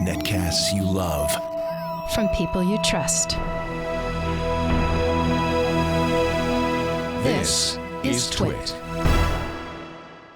Netcasts you love. From people you trust. This is Twit.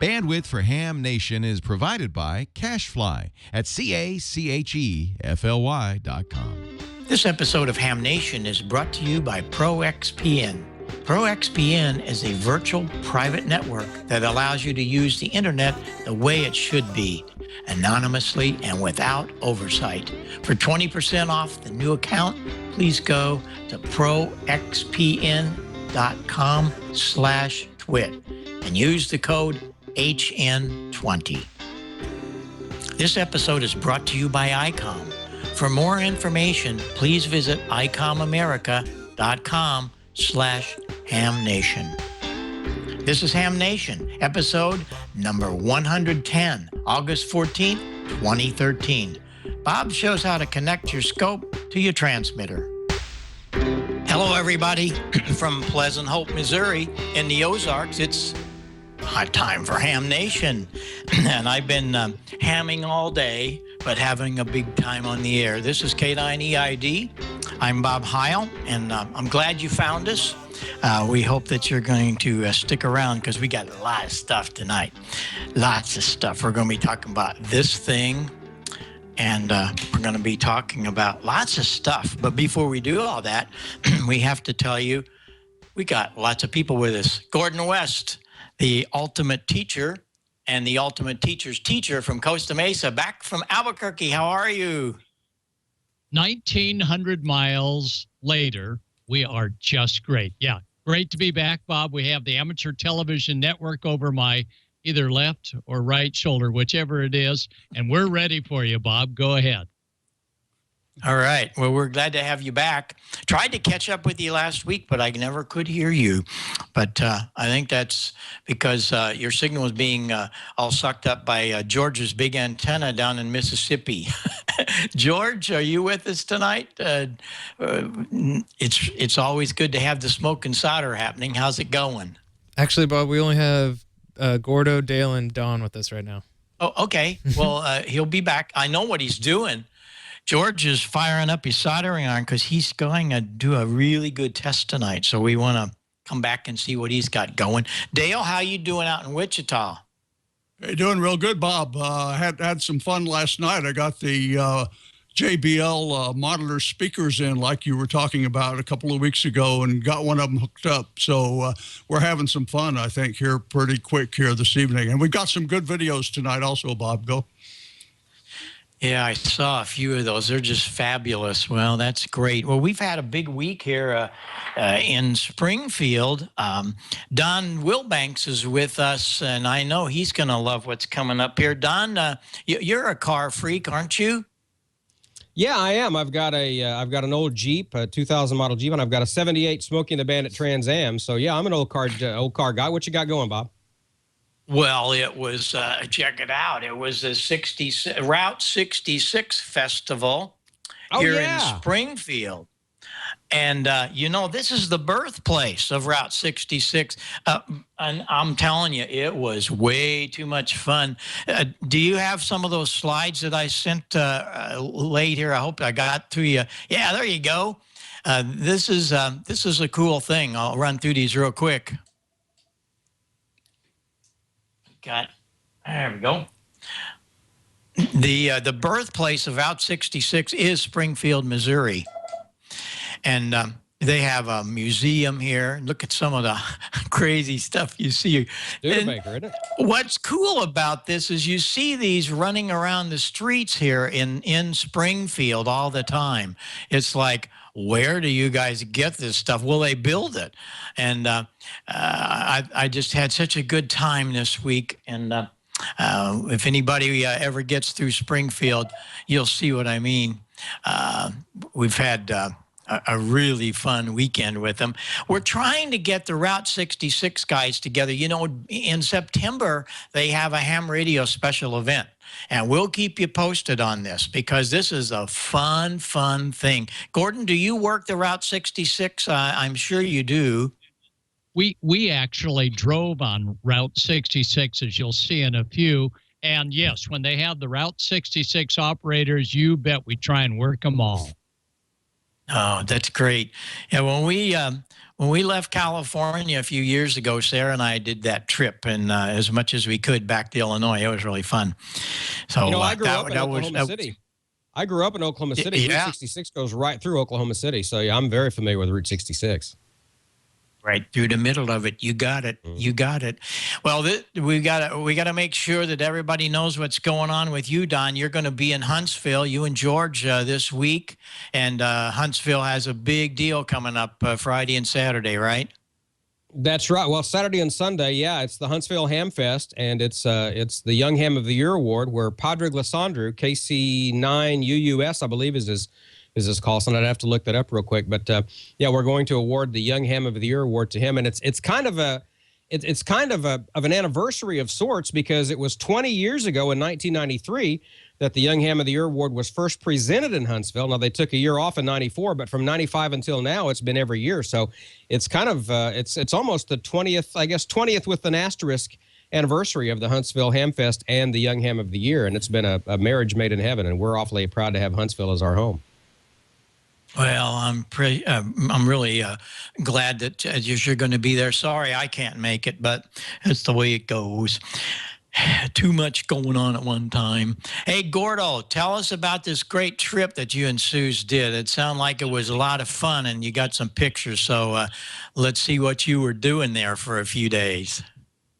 Bandwidth for Ham Nation is provided by CacheFly at CacheFly.com. This episode of Ham Nation is brought to you by ProXPN. ProXPN is a virtual private network that allows you to use the internet the way it should be, anonymously and without oversight. For 20% off the new account, please go to proxpn.com/twit and use the code HN20. This episode is brought to you by ICOM. For more information, please visit icomamerica.com/hamnation. This is Ham Nation, episode number 110, August 14th, 2013. Bob shows how to connect your scope to your transmitter. Hello, everybody from Pleasant Hope, Missouri, in the Ozarks. It's time for Ham Nation, and I've been hamming all day, but having a big time on the air. This is K9EID. I'm Bob Heil, and I'm glad you found us. We hope that you're going to stick around because we got a lot of stuff tonight. Lots of stuff. We're going to be talking about this thing, and we're going to be talking about lots of stuff. But before we do all that, we have to tell you, we got lots of people with us. Gordon West, the ultimate teacher and the ultimate teacher's teacher from Costa Mesa, back from Albuquerque. How are you? 1,900 miles later, we are just great. Yeah, great to be back, Bob. We have the amateur television network over my either left or right shoulder, whichever it is, and we're ready for you, Bob. Go ahead. All right. Well, we're glad to have you back. Tried to catch up with you last week, but I never could hear you. But I think that's because your signal was being all sucked up by George's big antenna down in Mississippi. George, are you with us tonight? It's always good to have the smoke and solder happening. How's it going? Actually, Bob, we only have Gordo, Dale, and Don with us right now. Oh, okay. Well, he'll be back. I know what he's doing. George is firing up his soldering iron because he's going to do a really good test tonight. So we want to come back and see what he's got going. Dale, how you doing out in Wichita? Hey, doing real good, Bob. Had some fun last night. I got the JBL monitor speakers in like you were talking about a couple of weeks ago and got one of them hooked up. So we're having some fun, I think, here pretty quick here this evening. And we've got some good videos tonight also, Bob. Go. Yeah, I saw a few of those. They're just fabulous. Well, that's great. Well, we've had a big week here in Springfield. Don Wilbanks is with us, and I know he's going to love what's coming up here. Don, you're a car freak, aren't you? Yeah, I am. I've got an old Jeep, a 2000 model Jeep, and I've got a 78 Smokey and the Bandit Trans Am. So yeah, I'm an old car guy. What you got going, Bob? Well, it was, check it out. It was the Route 66 Festival here in Springfield. And, this is the birthplace of Route 66. And I'm telling you, it was way too much fun. Do you have some of those slides that I sent late here? I hope I got to you. Yeah, there you go. This is a cool thing. I'll run through these real quick. There we go. The birthplace of Route 66 is Springfield, Missouri. And they have a museum here. Look at some of the crazy stuff you see. Studebaker, isn't it? What's cool about this is you see these running around the streets here in Springfield all the time. It's like, where do you guys get this stuff? Will they build it? And I just had such a good time this week. And if anybody ever gets through Springfield, you'll see what I mean. We've had a really fun weekend with them. We're trying to get the Route 66 guys together. You know, in September, they have a ham radio special event. And we'll keep you posted on this because this is a fun thing. Gordon, do you work the Route 66? I'm sure you do. We actually drove on Route 66, as you'll see in a few, And yes, when they have the Route 66 operators, you bet we try and work them all. Oh, that's great. Yeah, when we left California a few years ago, Sarah and I did that trip, and as much as we could back to Illinois. It was really fun. So I grew up in Oklahoma City. I grew up in Oklahoma City. Yeah. Route 66 goes right through Oklahoma City. So, yeah, I'm very familiar with Route 66. Right through the middle of it. You got it. You got it. Well, we got to make sure that everybody knows what's going on with you, Don. You're going to be in Huntsville, you and George, this week. And Huntsville has a big deal coming up Friday and Saturday, right? That's right. Well, Saturday and Sunday, yeah, it's the Huntsville Ham Fest, and it's the Young Ham of the Year award, where Padre Glissandru, KC9UUS, I believe is his call sign. I'd have to look that up real quick, but yeah, we're going to award the Young Ham of the Year award to him, and it's kind of an anniversary of sorts, because it was 20 years ago in 1993 that the Young Ham of the Year award was first presented in Huntsville. Now, they took a year off in 94, but from 95 until now, it's been every year. So it's kind of it's almost the 20th, I guess, 20th with an asterisk anniversary of the Huntsville Ham Fest and the Young Ham of the Year, and it's been a marriage made in heaven, and we're awfully proud to have Huntsville as our home. Well, I'm really glad that you're going to be there. Sorry, I can't make it, but that's the way it goes. Too much going on at one time. Hey, Gordo, tell us about this great trip that you and Suze did. It sounded like it was a lot of fun, and you got some pictures. So let's see what you were doing there for a few days.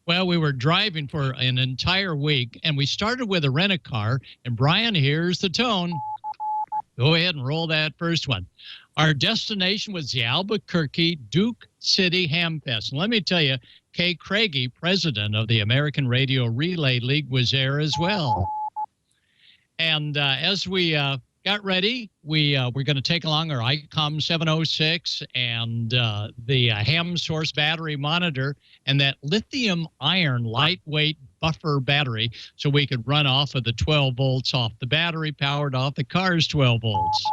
Well, we were driving for an entire week, and we started with a rent-a-car. And Brian, here's the tone. Go ahead and roll that first one. Our destination was the Albuquerque Duke City Ham Fest. And let me tell you, Kay Craigie, president of the American Radio Relay League, was there as well. And as we got ready, we were going to take along our ICOM 706 and the ham source battery monitor and that lithium iron lightweight buffer battery, so we could run off of the 12 volts off the battery, powered off the car's 12 volts.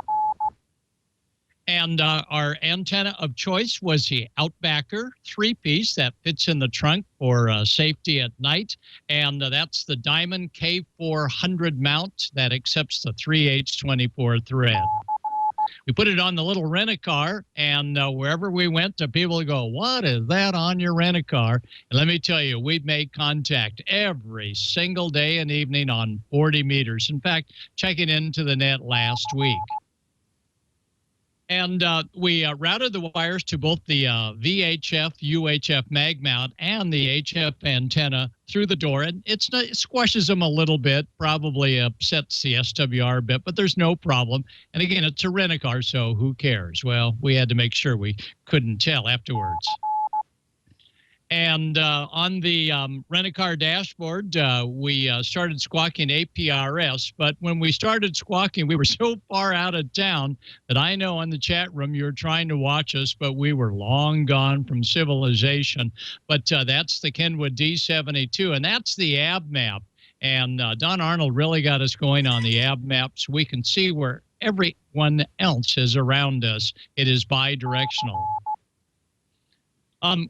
And our antenna of choice was the Outbacker 3-piece that fits in the trunk for safety at night. And that's the Diamond K400 mount that accepts the 3H24 thread. We put it on the little rent-a-car, and wherever we went, people would go, "What is that on your rent-a-car?" And let me tell you, we've made contact every single day and evening on 40 meters. In fact, checking into the net last week. And we routed the wires to both the VHF, UHF mag mount and the HF antenna through the door. And it squashes them a little bit, probably upsets the SWR a bit, but there's no problem. And again, it's a rent-a-car, so who cares? Well, we had to make sure we couldn't tell afterwards. And on the rent-a-car dashboard, we started squawking APRS. But when we started squawking, we were so far out of town that I know in the chat room you were trying to watch us, but we were long gone from civilization. But that's the Kenwood D72, and that's the AB map. And Don Arnold really got us going on the AB map, so we can see where everyone else is around us. It is bi-directional.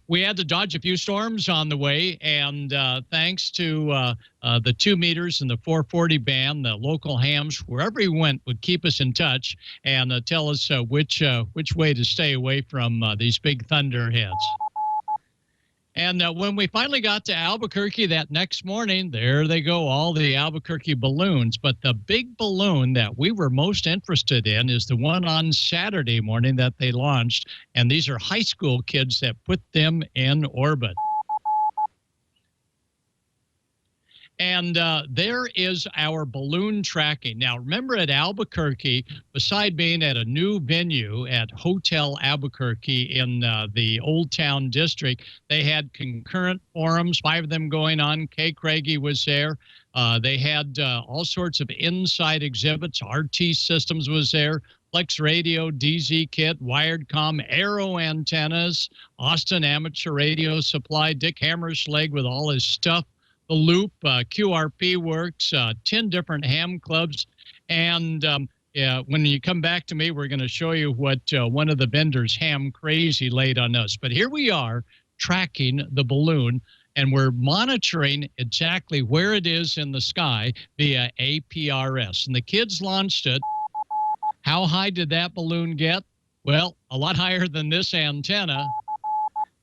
We had to dodge a few storms on the way, and thanks to the 2 meters and the 440 band, the local hams, wherever he went, would keep us in touch and tell us which way to stay away from these big thunderheads. And when we finally got to Albuquerque that next morning, there they go, all the Albuquerque balloons. But the big balloon that we were most interested in is the one on Saturday morning that they launched. And these are high school kids that put them in orbit. And there is our balloon tracking. Now, remember at Albuquerque, beside being at a new venue at Hotel Albuquerque in the Old Town District, they had concurrent forums, 5 of them going on. Kay Craigie was there. They had all sorts of inside exhibits. RT Systems was there. Flex Radio, DZ Kit, Wiredcom, Aero Antennas, Austin Amateur Radio Supply, Dick Hammerschlag with all his stuff. The Loop, QRP Works, 10 different ham clubs. And when you come back to me, we're going to show you what one of the vendors, Ham Crazy, laid on us. But here we are tracking the balloon. And we're monitoring exactly where it is in the sky via APRS. And the kids launched it. How high did that balloon get? Well, a lot higher than this antenna.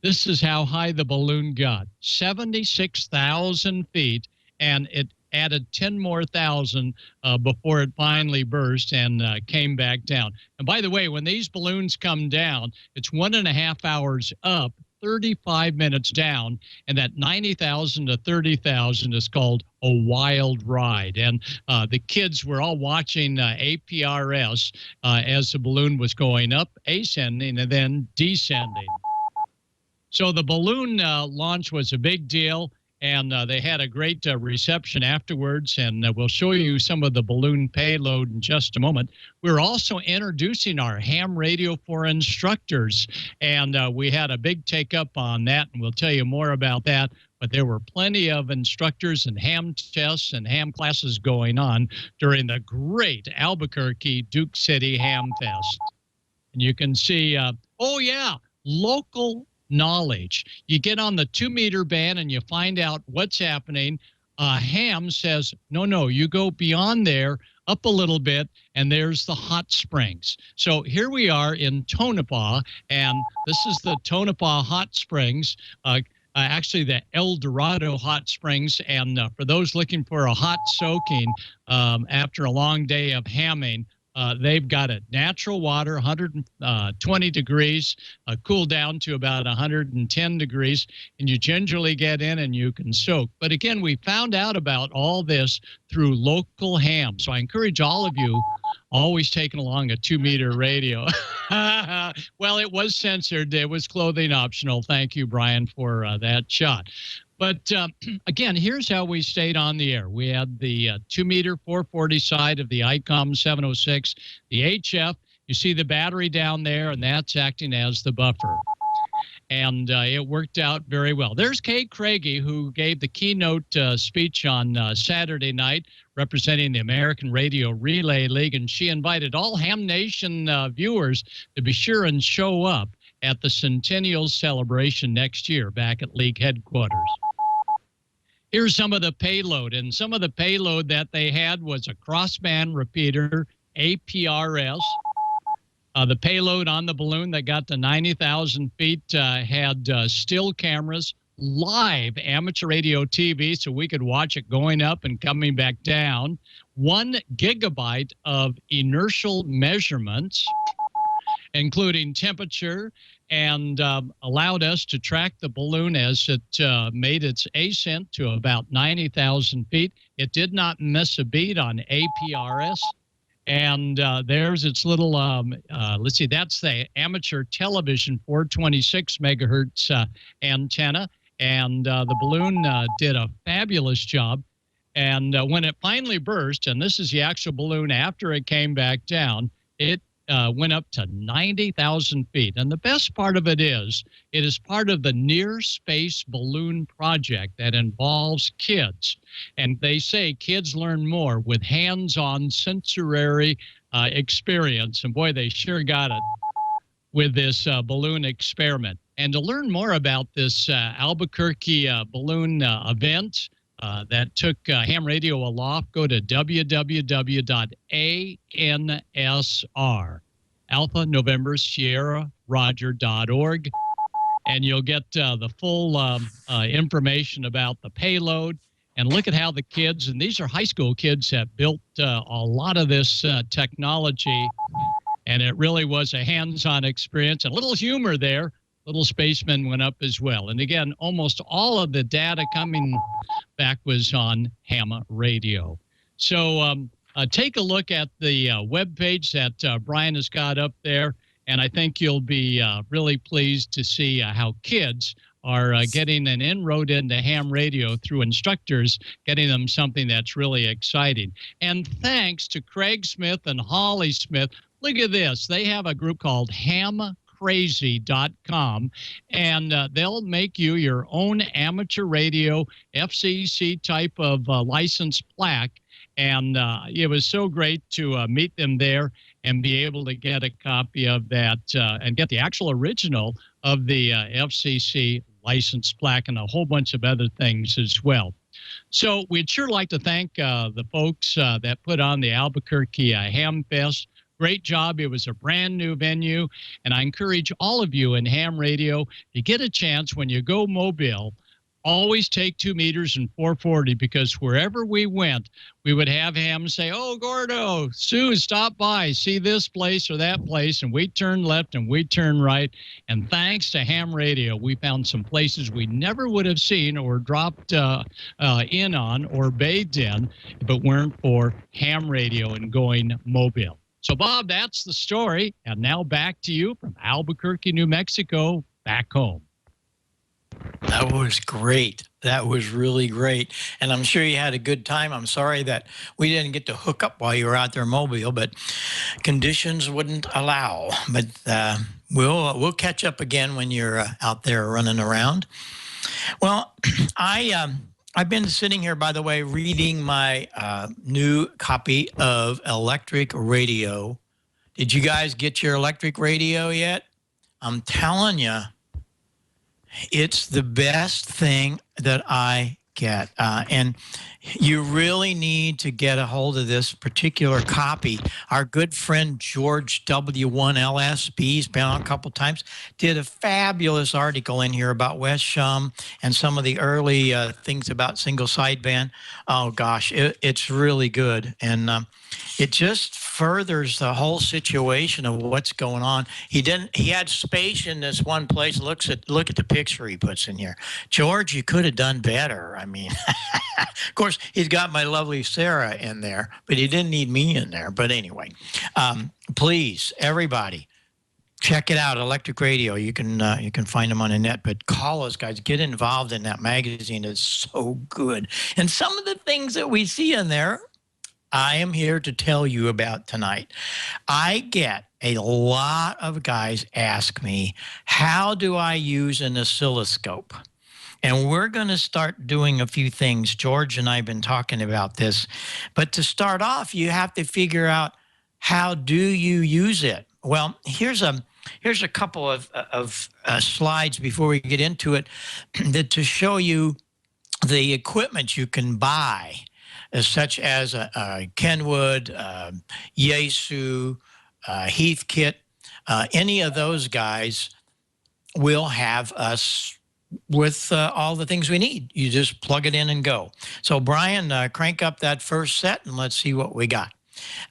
This is how high the balloon got, 76,000 feet, and it added 10 more thousand before it finally burst and came back down. And by the way, when these balloons come down, it's 1.5 hours up, 35 minutes down, and that 90,000 to 30,000 is called a wild ride. And the kids were all watching APRS as the balloon was going up, ascending, and then descending. So the balloon launch was a big deal, and they had a great reception afterwards, and we'll show you some of the balloon payload in just a moment. We're also introducing our ham radio for instructors, and we had a big take-up on that, and we'll tell you more about that. But there were plenty of instructors and ham tests and ham classes going on during the great Albuquerque Duke City Ham Fest. And you can see, local knowledge. You get on the 2-meter band and you find out what's happening. Ham says, no, you go beyond there, up a little bit, and there's the hot springs. So here we are in Tonopah, and this is the Tonopah Hot Springs, actually the El Dorado Hot Springs. And for those looking for a hot soaking after a long day of hamming, they've got it. Natural water, 120 degrees, cool down to about 110 degrees, and you gingerly get in and you can soak. But again, we found out about all this through local ham. So I encourage all of you, always taking along a 2-meter radio. Well, it was censored. It was clothing optional. Thank you, Brian, for that shot. But again, here's how we stayed on the air. We had the 2-meter 440 side of the ICOM 706, the HF. You see the battery down there, and that's acting as the buffer. And it worked out very well. There's Kay Craigie, who gave the keynote speech on Saturday night, representing the American Radio Relay League, and she invited all Ham Nation viewers to be sure and show up at the Centennial Celebration next year back at League headquarters. Here's some of the payload, and some of the payload that they had was a crossband repeater, APRS. The payload on the balloon that got to 90,000 feet had still cameras, live amateur radio TV, so we could watch it going up and coming back down, 1 gigabyte of inertial measurements, including temperature, and allowed us to track the balloon as it made its ascent to about 90,000 feet. It did not miss a beat on APRS. And there's its little, let's see, that's the amateur television 426 megahertz antenna. And the balloon did a fabulous job. And when it finally burst, and this is the actual balloon after it came back down, it went up to 90,000 feet. And the best part of it is part of the Near Space Balloon Project that involves kids. And they say kids learn more with hands-on sensory experience. And boy, they sure got it with this balloon experiment. And to learn more about this Albuquerque balloon event, that took ham radio aloft, go to www.ansr, Alpha November Sierra Roger.org, and you'll get the full information about the payload. And look at how the kids, and these are high school kids, have built a lot of this technology. And it really was a hands-on experience. A little humor there. Little spaceman went up as well. And again, almost all of the data coming back was on ham radio. So take a look at the webpage that Brian has got up there. And I think you'll be really pleased to see how kids are getting an inroad into ham radio through instructors, getting them something that's really exciting. And thanks to Craig Smith and Holly Smith, look at this. They have a group called hamcrazy.com, and they'll make you your own amateur radio FCC type of license plaque. And it was so great to meet them there and be able to get a copy of that and get the actual original of the FCC license plaque, and a whole bunch of other things as well. So we'd sure like to thank the folks that put on the Albuquerque Ham Fest. Great job. It was a brand new venue. And I encourage all of you in ham radio to get a chance when you go Mobile, always take 2 meters and 440, because wherever we went, we would have ham say, "Oh, Gordo, Sue, stop by, see this place or that place." And we turn left and we turn right. And thanks to ham radio, we found some places we never would have seen or dropped in on or bathed in if it weren't for ham radio and going Mobile. So, Bob, that's the story. And now back to you from Albuquerque, New Mexico, back home. That was great. That was really great. And I'm sure you had a good time. I'm sorry that we didn't get to hook up while you were out there in Mobile, but conditions wouldn't allow. But we'll catch up again when you're out there running around. Well, I've been sitting here, by the way, reading my new copy of Electric Radio. Did you guys get your electric radio yet? I'm telling you, it's the best thing that I get. And you really need to get a hold of this particular copy. Our good friend George W1LSB, he's been on a couple times, did a fabulous article in here about West Shum and some of the early things about single sideband. Oh gosh, it's really good. And it just furthers the whole situation of what's going on. He had space in this one place. Look at the picture he puts in here. George, you could have done better. I mean, of course, he's got my lovely Sarah in there, but he didn't need me in there. But anyway, please, everybody, check it out. Electric Radio. You can find them on the net. But call us, guys. Get involved in that magazine. It's so good. And some of the things that we see in there, I am here to tell you about tonight. I get a lot of guys ask me, how do I use an oscilloscope? And we're going to start doing a few things. George and I have been talking about this. But to start off, you have to figure out, how do you use it? Well, here's a couple of slides before we get into it to show you the equipment you can buy, such as Kenwood, Yaesu, Heathkit. Any of those guys will have us with all the things we need. You just plug it in and go. So Brian, crank up that first set and let's see what we got.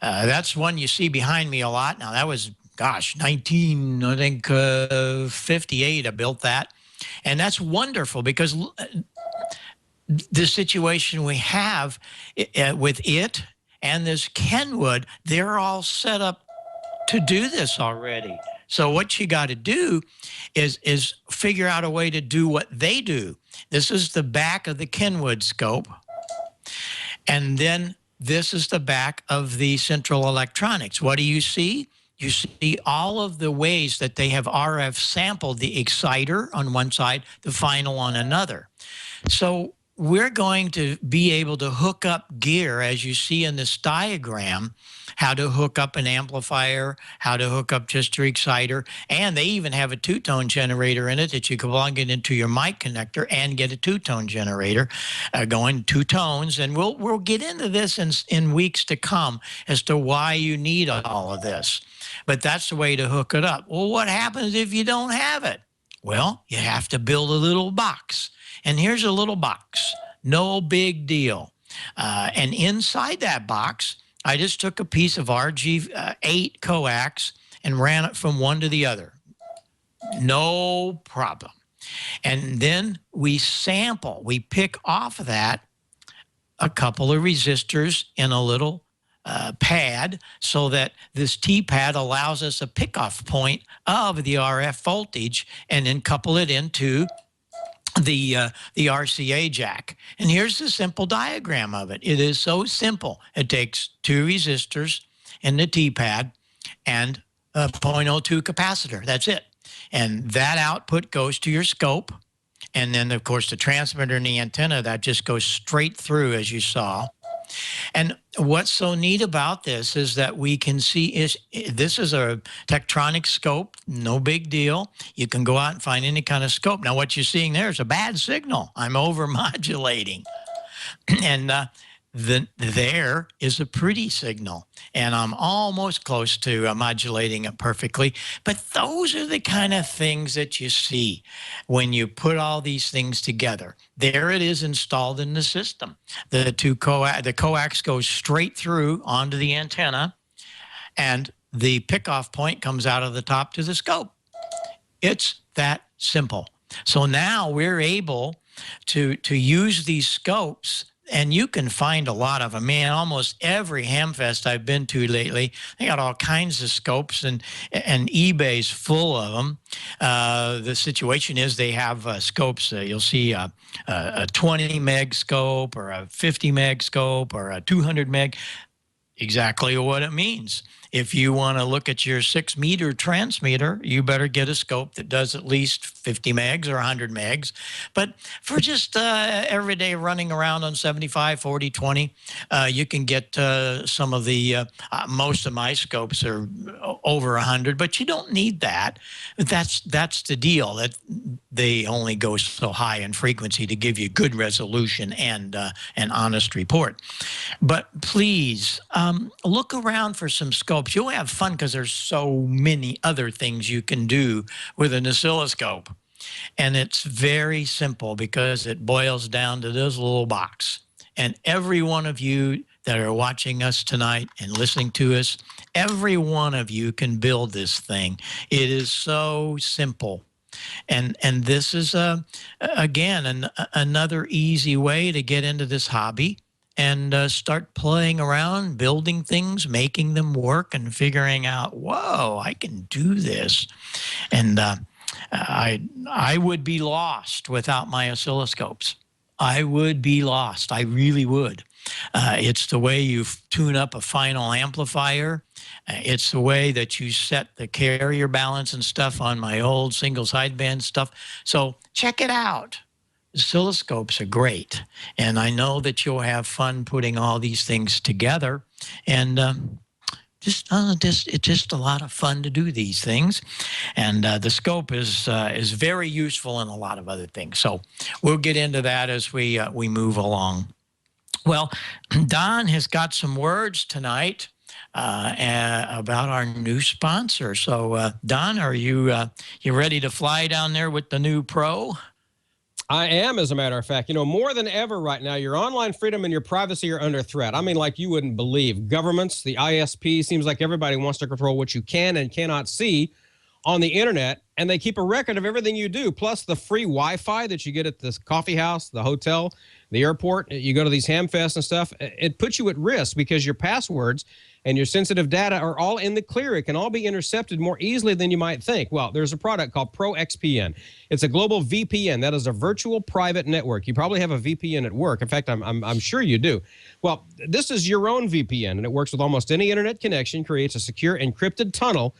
That's one you see behind me a lot. Now that was, gosh, 1958 I built that. And that's wonderful because the situation we have with it and this Kenwood, they're all set up to do this already. So what you got to do is figure out a way to do what they do. This is the back of the Kenwood scope. And then this is the back of the Central Electronics. What do you see? You see all of the ways that they have RF sampled the exciter on one side, the final on another. So we're going to be able to hook up gear, as you see in this diagram, how to hook up an amplifier, how to hook up just your exciter, and they even have a two-tone generator in it that you can plug it into your mic connector and get a two-tone generator going 2 tones. And we'll get into this in weeks to come as to why you need all of this. But that's the way to hook it up. Well, what happens if you don't have it? Well, you have to build a little box. And here's a little box. No big deal. And inside that box, I just took a piece of RG8 coax and ran it from one to the other. No problem. And then we sample. We pick off of that a couple of resistors in a little pad so that this T-pad allows us a pickoff point of the RF voltage and then couple it into the RCA jack. And here's the simple diagram of it. It is so simple. It takes 2 resistors in the T-pad and a 0.02 capacitor. That's it. And that output goes to your scope. And then, of course, the transmitter and the antenna, that just goes straight through, as you saw. And what's so neat about this is that we can see this is a Tektronix scope, no big deal. You can go out and find any kind of scope. Now, what you're seeing there is a bad signal. I'm over modulating. And there is a pretty signal, and I'm almost close to modulating it perfectly. But those are the kind of things that you see when you put all these things together. There it is installed in the system. The coax goes straight through onto the antenna, and the pickoff point comes out of the top to the scope. It's that simple. So now we're able to use these scopes, and you can find a lot of them. Man, almost every Hamfest I've been to lately, they got all kinds of scopes, and eBay's full of them. The situation is they have scopes. You'll see a 20 meg scope or a 50 meg scope or a 200 meg. Exactly what it means. If you want to look at your 6-meter transmitter, you better get a scope that does at least 50 megs or 100 megs. But for just everyday running around on 75, 40, 20, you can get some of the, most of my scopes are over 100, but you don't need that. That's the deal, that they only go so high in frequency to give you good resolution and an honest report. But please look around for some scopes. You'll have fun because there's so many other things you can do with an oscilloscope. And it's very simple because it boils down to this little box. And every one of you that are watching us tonight and listening to us, every one of you can build this thing. It is so simple. And this is, again, another easy way to get into this hobby and start playing around, building things, making them work, and figuring out, whoa, I can do this. And I would be lost without my oscilloscopes. I would be lost. I really would. It's the way you tune up a final amplifier. It's the way that you set the carrier balance and stuff on my old single sideband stuff. So check it out. Oscilloscopes are great, and I know that you'll have fun putting all these things together. And it's just a lot of fun to do these things. And the scope is very useful in a lot of other things. So we'll get into that as we move along. Well, Don has got some words tonight about our new sponsor. So Don, are you ready to fly down there with the new Pro? I am, as a matter of fact. You know, more than ever right now, your online freedom and your privacy are under threat. I mean, like you wouldn't believe. Governments, the ISP, seems like everybody wants to control what you can and cannot see on the internet, and they keep a record of everything you do, plus the free Wi-Fi that you get at this coffee house, the hotel, the airport. You go to these Hamfests and stuff. It puts you at risk because your passwords and your sensitive data are all in the clear. It can all be intercepted more easily than you might think. Well, there's a product called ProXPN. It's a global VPN. That is a virtual private network. You probably have a VPN at work. In fact, I'm sure you do. Well, this is your own VPN, and it works with almost any internet connection, creates a secure encrypted tunnel.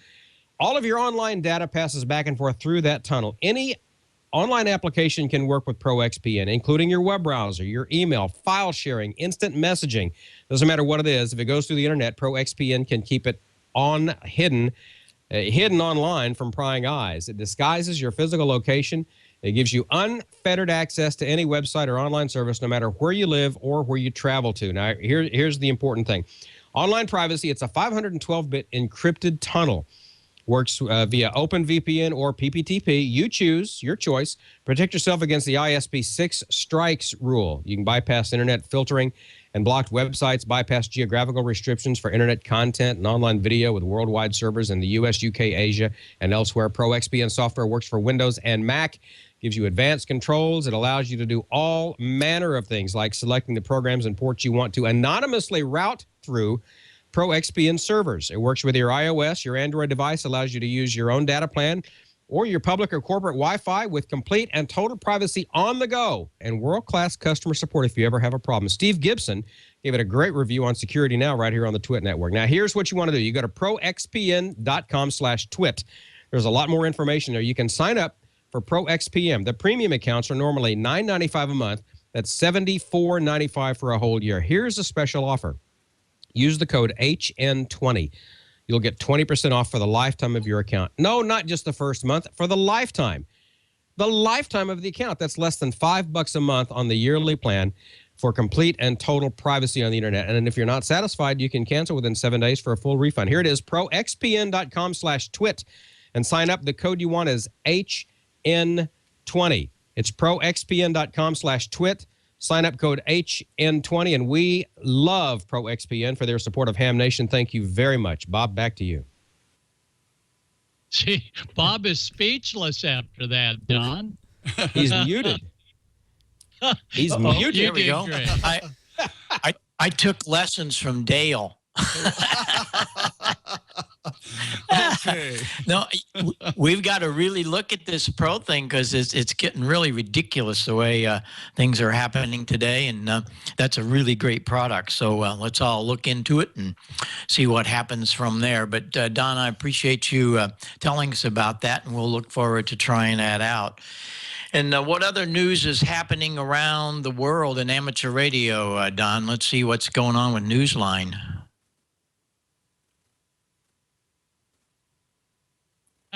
All of your online data passes back and forth through that tunnel. Any online application can work with ProXPN, including your web browser, your email, file sharing, instant messaging. Doesn't matter what it is. If it goes through the internet, ProXPN can keep it hidden online from prying eyes. It disguises your physical location. It gives you unfettered access to any website or online service, no matter where you live or where you travel to. Now, here's the important thing. Online privacy, it's a 512-bit encrypted tunnel. Works via OpenVPN or PPTP. You choose, your choice. Protect yourself against the ISP 6 strikes rule. You can bypass internet filtering and blocked websites, bypass geographical restrictions for internet content and online video with worldwide servers in the US, UK, Asia, and elsewhere. ProXPN software works for Windows and Mac. Gives you advanced controls. It allows you to do all manner of things like selecting the programs and ports you want to anonymously route through ProXPN servers. It works with your iOS. Your Android device allows you to use your own data plan or your public or corporate Wi-Fi with complete and total privacy on the go and world-class customer support if you ever have a problem. Steve Gibson gave it a great review on Security Now right here on the Twit Network. Now, here's what you want to do. You go to proxpn.com/twit. There's a lot more information there. You can sign up for ProXPN. The premium accounts are normally $9.95 a month. That's $74.95 for a whole year. Here's a special offer. Use the code HN20. You'll get 20% off for the lifetime of your account. No, not just the first month, for the lifetime. The lifetime of the account. That's less than $5 a month on the yearly plan for complete and total privacy on the internet. And if you're not satisfied, you can cancel within 7 days for a full refund. Here it is, proxpn.com/twit. And sign up. The code you want is HN20. It's proxpn.com/twit. Sign up code HN20, and we love ProXPN for their support of Ham Nation. Thank you very much. Bob, back to you. See, Bob is speechless after that, Don. He's muted. He's muted. You There we did go. great. I took lessons from Dale. Okay. No, we've got to really look at this pro thing because it's getting really ridiculous the way things are happening today, and that's a really great product. So let's all look into it and see what happens from there. But Don, I appreciate you telling us about that, and we'll look forward to trying that out. And what other news is happening around the world in amateur radio, Don? Let's see what's going on with Newsline.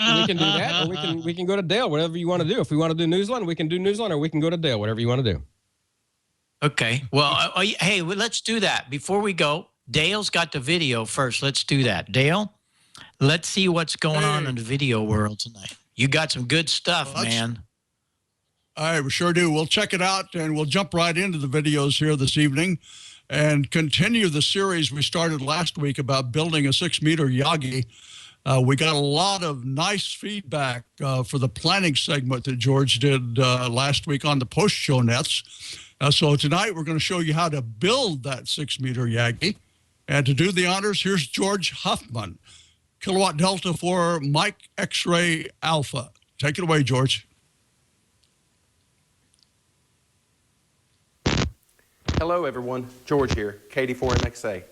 We can do that, or we can go to Dale, whatever you want to do. If we want to do Newsline, we can do Newsline, or we can go to Dale, whatever you want to do. Okay. Well, hey, let's do that. Before we go, Dale's got the video first. Let's do that. Dale, let's see what's going on in the video world tonight. You got some good stuff, man. All right, we sure do. We'll check it out, and we'll jump right into the videos here this evening and continue the series we started last week about building a 6-meter Yagi. We got a lot of nice feedback for the planning segment that George did last week on the post-show nets. So tonight we're going to show you how to build that 6-meter Yagi. And to do the honors, here's George Huffman, Kilowatt Delta for Mike X-Ray Alpha. Take it away, George. Hello, everyone. George here, KD4MXA.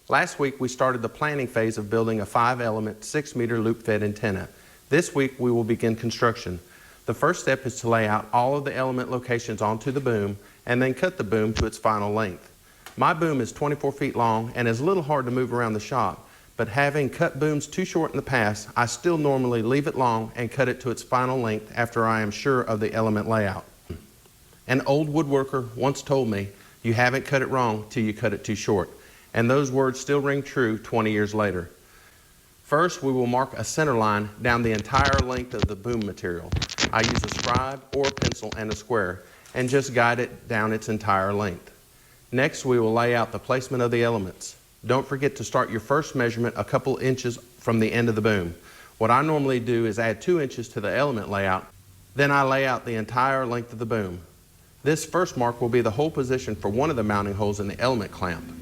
Last week, we started the planning phase of building a 5-element, 6-meter loop-fed antenna. This week, we will begin construction. The first step is to lay out all of the element locations onto the boom and then cut the boom to its final length. My boom is 24 feet long and is a little hard to move around the shop, but having cut booms too short in the past, I still normally leave it long and cut it to its final length after I am sure of the element layout. An old woodworker once told me, "You haven't cut it wrong till you cut it too short." And those words still ring true 20 years later. First, we will mark a center line down the entire length of the boom material. I use a scribe or a pencil and a square and just guide it down its entire length. Next, we will lay out the placement of the elements. Don't forget to start your first measurement a couple inches from the end of the boom. What I normally do is add 2 inches to the element layout, then I lay out the entire length of the boom. This first mark will be the hole position for one of the mounting holes in the element clamp.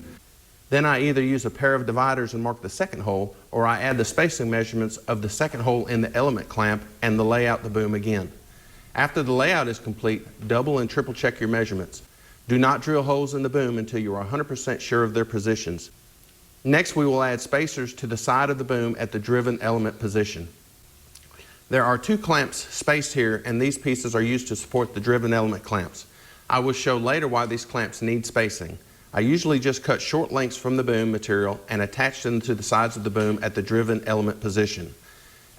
Then I either use a pair of dividers and mark the second hole, or I add the spacing measurements of the second hole in the element clamp and the layout the boom again. After the layout is complete, double and triple check your measurements. Do not drill holes in the boom until you are 100% sure of their positions. Next, we will add spacers to the side of the boom at the driven element position. There are 2 clamps spaced here, and these pieces are used to support the driven element clamps. I will show later why these clamps need spacing. I usually just cut short lengths from the boom material and attach them to the sides of the boom at the driven element position.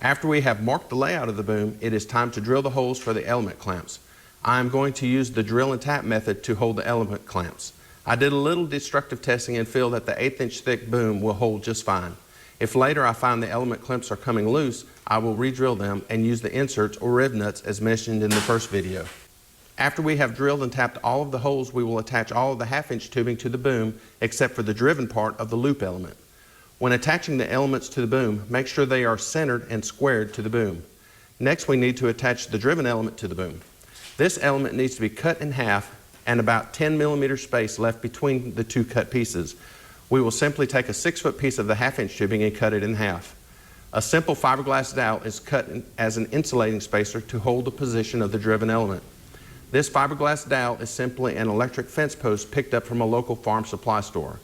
After we have marked the layout of the boom, it is time to drill the holes for the element clamps. I am going to use the drill and tap method to hold the element clamps. I did a little destructive testing and feel that the 1/8-inch thick boom will hold just fine. If later I find the element clamps are coming loose, I will re-drill them and use the inserts or rib nuts as mentioned in the first video. After we have drilled and tapped all of the holes, we will attach all of the 1/2-inch tubing to the boom except for the driven part of the loop element. When attaching the elements to the boom, make sure they are centered and squared to the boom. Next, we need to attach the driven element to the boom. This element needs to be cut in half and about 10 millimeter space left between the 2 cut pieces. We will simply take a 6-foot piece of the 1/2-inch tubing and cut it in half. A simple fiberglass dowel is cut as an insulating spacer to hold the position of the driven element. This fiberglass dowel is simply an electric fence post picked up from a local farm supply store.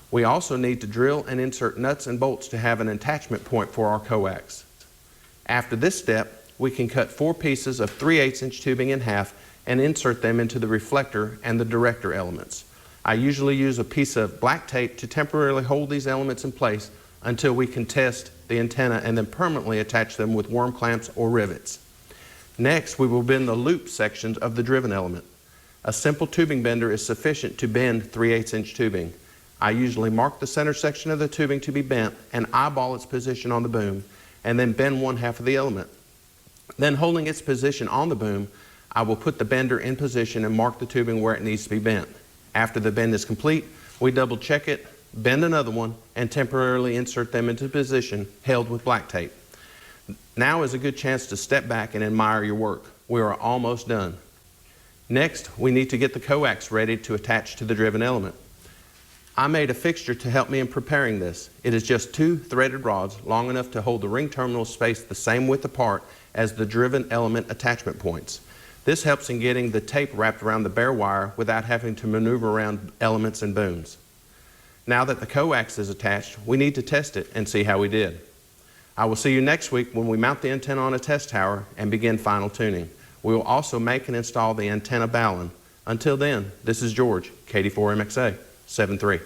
We also need to drill and insert nuts and bolts to have an attachment point for our coax. After this step, we can cut 4 pieces of 3/8-inch tubing in half and insert them into the reflector and the director elements. I usually use a piece of black tape to temporarily hold these elements in place until we can test the antenna and then permanently attach them with worm clamps or rivets. Next, we will bend the loop sections of the driven element. A simple tubing bender is sufficient to bend 3/8 inch tubing. I usually mark the center section of the tubing to be bent and eyeball its position on the boom, and then bend one half of the element. Then, holding its position on the boom, I will put the bender in position and mark the tubing where it needs to be bent. After the bend is complete, we double check it, bend another one, and temporarily insert them into position held with black tape. Now is a good chance to step back and admire your work. We are almost done. Next, we need to get the coax ready to attach to the driven element. I made a fixture to help me in preparing this. It is just 2 threaded rods long enough to hold the ring terminals spaced the same width apart as the driven element attachment points. This helps in getting the tape wrapped around the bare wire without having to maneuver around elements and booms. Now that the coax is attached, we need to test it and see how we did. I will see you next week when we mount the antenna on a test tower and begin final tuning. We will also make and install the antenna balun. Until then, this is George, KD4MXA 73.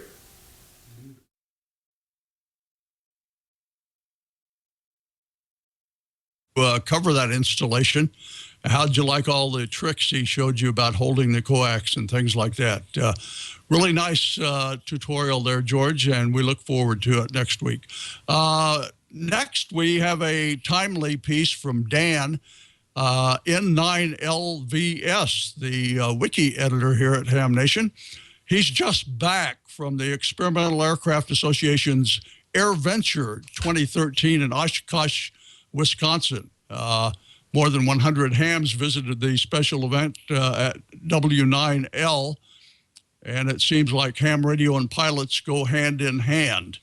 Cover that installation. How'd you like all the tricks he showed you about holding the coax and things like that? Really nice tutorial there, George, and we look forward to it next week. Next, we have a timely piece from Dan, N9LVS, the wiki editor here at Ham Nation. He's just back from the Experimental Aircraft Association's Air Venture 2013 in Oshkosh, Wisconsin. More than 100 hams visited the special event at W9L, and it seems like ham radio and pilots go hand in hand.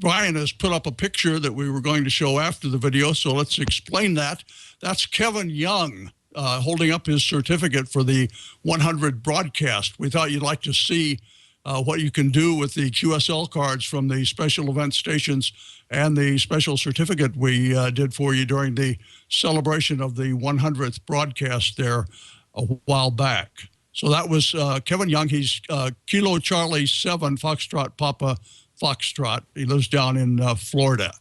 Brian has put up a picture that we were going to show after the video, so let's explain that. That's Kevin Young holding up his certificate for the 100 broadcast. We thought you'd like to see what you can do with the QSL cards from the special event stations and the special certificate we did for you during the celebration of the 100th broadcast there a while back. So that was Kevin Young. He's Kilo Charlie 7 Foxtrot Papa Foxtrot. He lives down in Florida.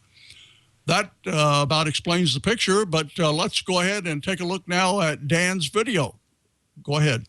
That about explains the picture, but let's go ahead and take a look now at Dan's video. Go ahead.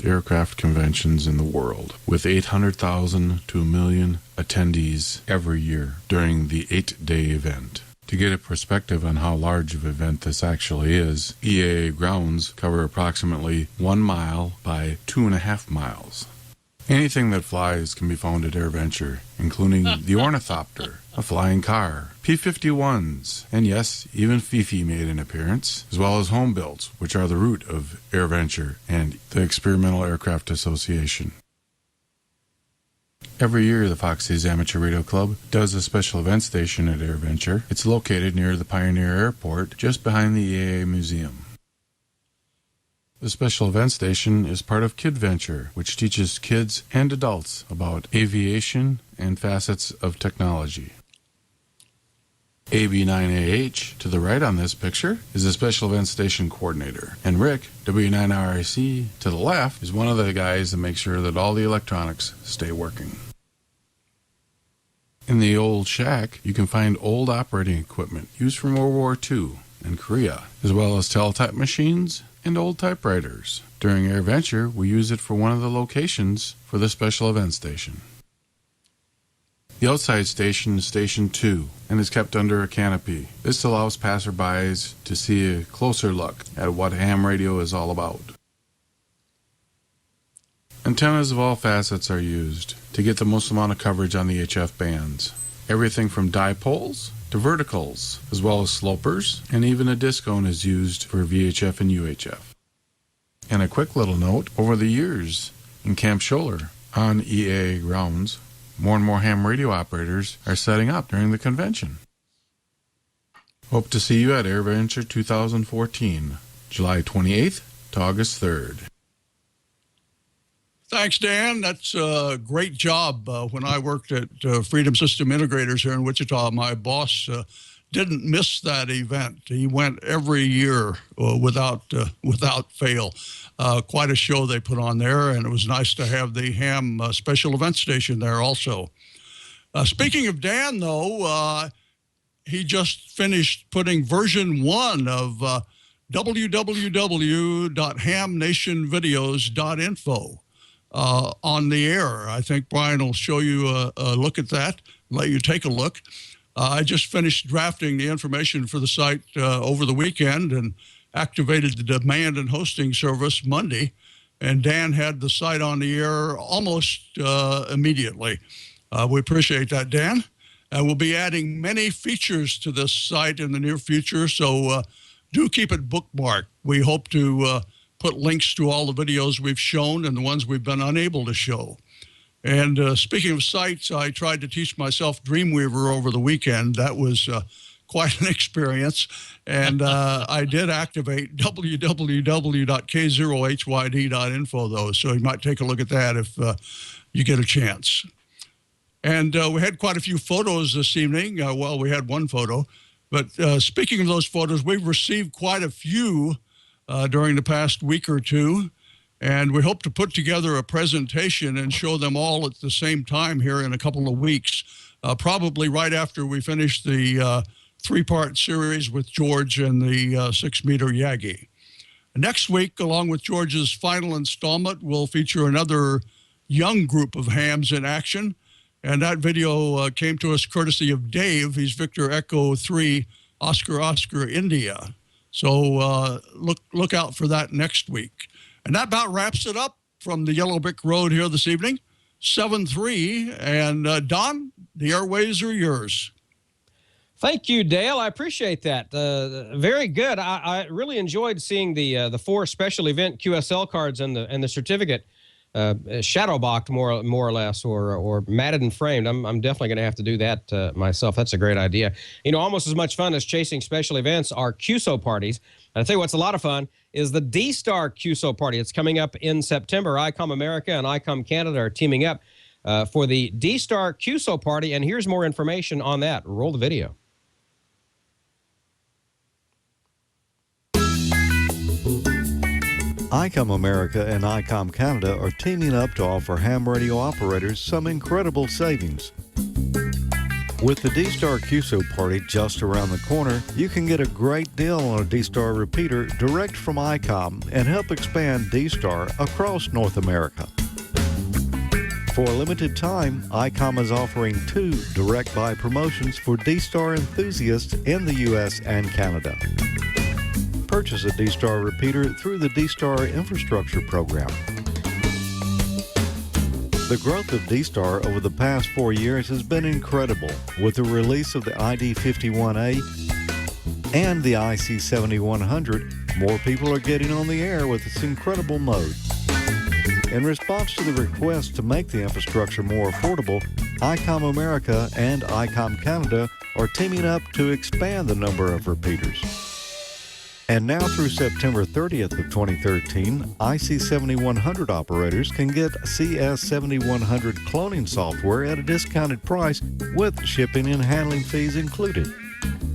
Aircraft conventions in the world, with 800,000 to 1 million attendees every year during the 8-day event. To get a perspective on how large of an event this actually is, EAA grounds cover approximately 1 mile by 2.5 miles. Anything that flies can be found at AirVenture, including the ornithopter, a flying car, P-51s, and yes, even Fifi made an appearance, as well as home builds, which are the root of AirVenture and the Experimental Aircraft Association. Every year, the Foxy's Amateur Radio Club does a special event station at AirVenture. It's located near the Pioneer Airport, just behind the EAA Museum. The special event station is part of KidVenture, which teaches kids and adults about aviation and facets of technology. AB9AH, to the right on this picture, is the special event station coordinator. And Rick, W9RIC, to the left, is one of the guys that makes sure that all the electronics stay working. In the old shack, you can find old operating equipment used from World War II and Korea, as well as teletype machines and old typewriters. During AirVenture, we use it for one of the locations for the special event station. The outside station is Station 2 and is kept under a canopy. This allows passerbys to see a closer look at what ham radio is all about. Antennas of all facets are used to get the most amount of coverage on the HF bands. Everything from dipoles to verticals, as well as slopers, and even a disc cone is used for VHF and UHF. And a quick little note, over the years, in Camp Scholler, on EAA grounds, more and more ham radio operators are setting up during the convention. Hope to see you at AirVenture 2014, July 28th to August 3rd. Thanks, Dan. That's a great job. When I worked at Freedom System Integrators here in Wichita, my boss didn't miss that event. He went every year without fail. Quite a show they put on there, and it was nice to have the ham special event station there also. Speaking of Dan, though, he just finished putting version 1 of www.hamnationvideos.info on the air. I think Brian will show you a look at that, let you take a look. I just finished drafting the information for the site over the weekend and activated the demand and hosting service Monday, and Dan had the site on the air almost immediately. We appreciate that, Dan. And we'll be adding many features to this site in the near future, so do keep it bookmarked. We hope to put links to all the videos we've shown and the ones we've been unable to show. And speaking of sites, I tried to teach myself Dreamweaver over the weekend. That was quite an experience. And I did activate www.k0hyd.info, though, so you might take a look at that if you get a chance. And we had quite a few photos this evening. Well, we had one photo. But speaking of those photos, we've received quite a few during the past week or two. And we hope to put together a presentation and show them all at the same time here in a couple of weeks, probably right after we finish the 3-part series with George and the 6-meter Yagi. Next week, along with George's final installment, we'll feature another young group of hams in action. And that video came to us courtesy of Dave. He's Victor Echo 3, Oscar Oscar India. So look out for that next week. And that about wraps it up from the Yellow Brick Road here this evening, 7-3. And Don, the airways are yours. Thank you, Dale. I appreciate that. Very good. I really enjoyed seeing the 4 special event QSL cards and the certificate shadow boxed more or less, or matted and framed. I'm definitely going to have to do that myself. That's a great idea. You know, almost as much fun as chasing special events are QSO parties. And I tell you what's a lot of fun is the D-Star QSO party. It's coming up in September. ICOM America and ICOM Canada are teaming up for the D-Star QSO party. And here's more information on that. Roll the video. ICOM America and ICOM Canada are teaming up to offer ham radio operators some incredible savings. With the D-Star QSO party just around the corner, you can get a great deal on a D-Star repeater direct from ICOM and help expand D-Star across North America. For a limited time, ICOM is offering 2 direct buy promotions for D-Star enthusiasts in the U.S. and Canada. Purchase a D-Star repeater through the D-Star Infrastructure Program. The growth of D-Star over the past 4 years has been incredible, with the release of the ID51A and the IC7100. More people are getting on the air with this incredible mode. In response to the request to make the infrastructure more affordable, ICOM America and ICOM Canada are teaming up to expand the number of repeaters. And now through September 30th of 2013, IC7100 operators can get CS7100 cloning software at a discounted price with shipping and handling fees included.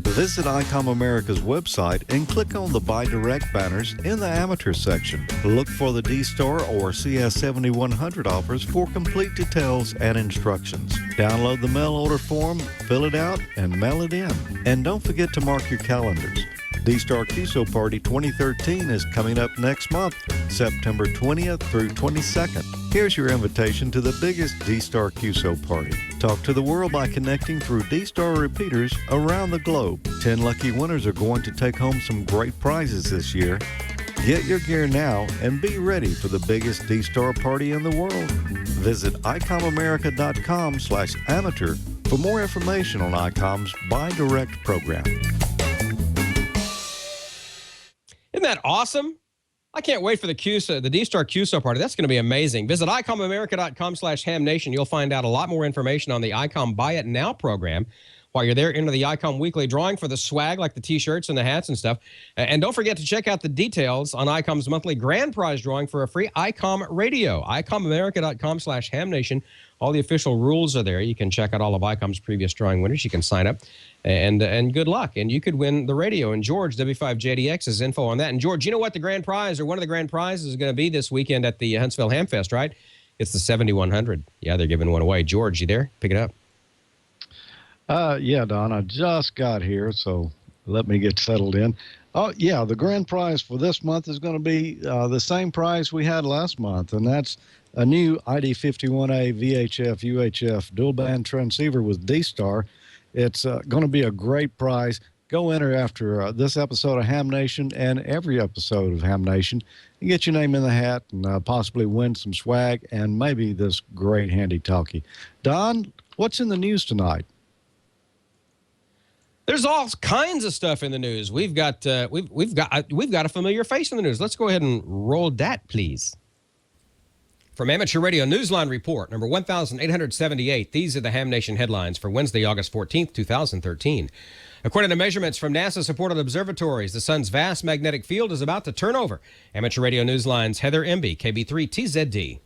Visit ICOM America's website and click on the Buy Direct banners in the Amateur section. Look for the D-Star or CS7100 offers for complete details and instructions. Download the mail order form, fill it out, and mail it in. And don't forget to mark your calendars. D-Star QSO Party 2013 is coming up next month, September 20th through 22nd. Here's your invitation to the biggest D-Star QSO Party. Talk to the world by connecting through D-Star repeaters around the globe. 10 lucky winners are going to take home some great prizes this year. Get your gear now and be ready for the biggest D-Star party in the world. Visit ICOMAmerica.com/amateur for more information on ICOM's Buy Direct program. Isn't that awesome? I can't wait for the D-Star QSO party. That's going to be amazing. Visit ICOMAmerica.com/hamnation. You'll find out a lot more information on the ICOM Buy It Now program. While you're there, enter the ICOM Weekly drawing for the swag like the T-shirts and the hats and stuff. And don't forget to check out the details on ICOM's monthly grand prize drawing for a free ICOM radio. ICOMAmerica.com/HamNation. All the official rules are there. You can check out all of ICOM's previous drawing winners. You can sign up, and good luck. And you could win the radio. And George, W5JDX, is info on that. And George, you know what the grand prize, or one of the grand prizes, is going to be this weekend at the Huntsville Ham Fest, right? It's the 7100. Yeah, they're giving one away. George, you there? Pick it up. Yeah, Don, I just got here, so let me get settled in. Oh, yeah, the grand prize for this month is going to be the same prize we had last month, and that's a new ID51A VHF UHF dual band transceiver with D-Star. It's going to be a great prize. Go enter after this episode of Ham Nation and every episode of Ham Nation and get your name in the hat and possibly win some swag and maybe this great handy talkie. Don, what's in the news tonight? There's all kinds of stuff in the news. We've got a familiar face in the news. Let's go ahead and roll that, please. From Amateur Radio Newsline Report, number 1878, these are the Ham Nation headlines for Wednesday, August 14th, 2013. According to measurements from NASA-supported observatories, the sun's vast magnetic field is about to turn over. Amateur Radio Newsline's Heather Emby, KB3 TZD.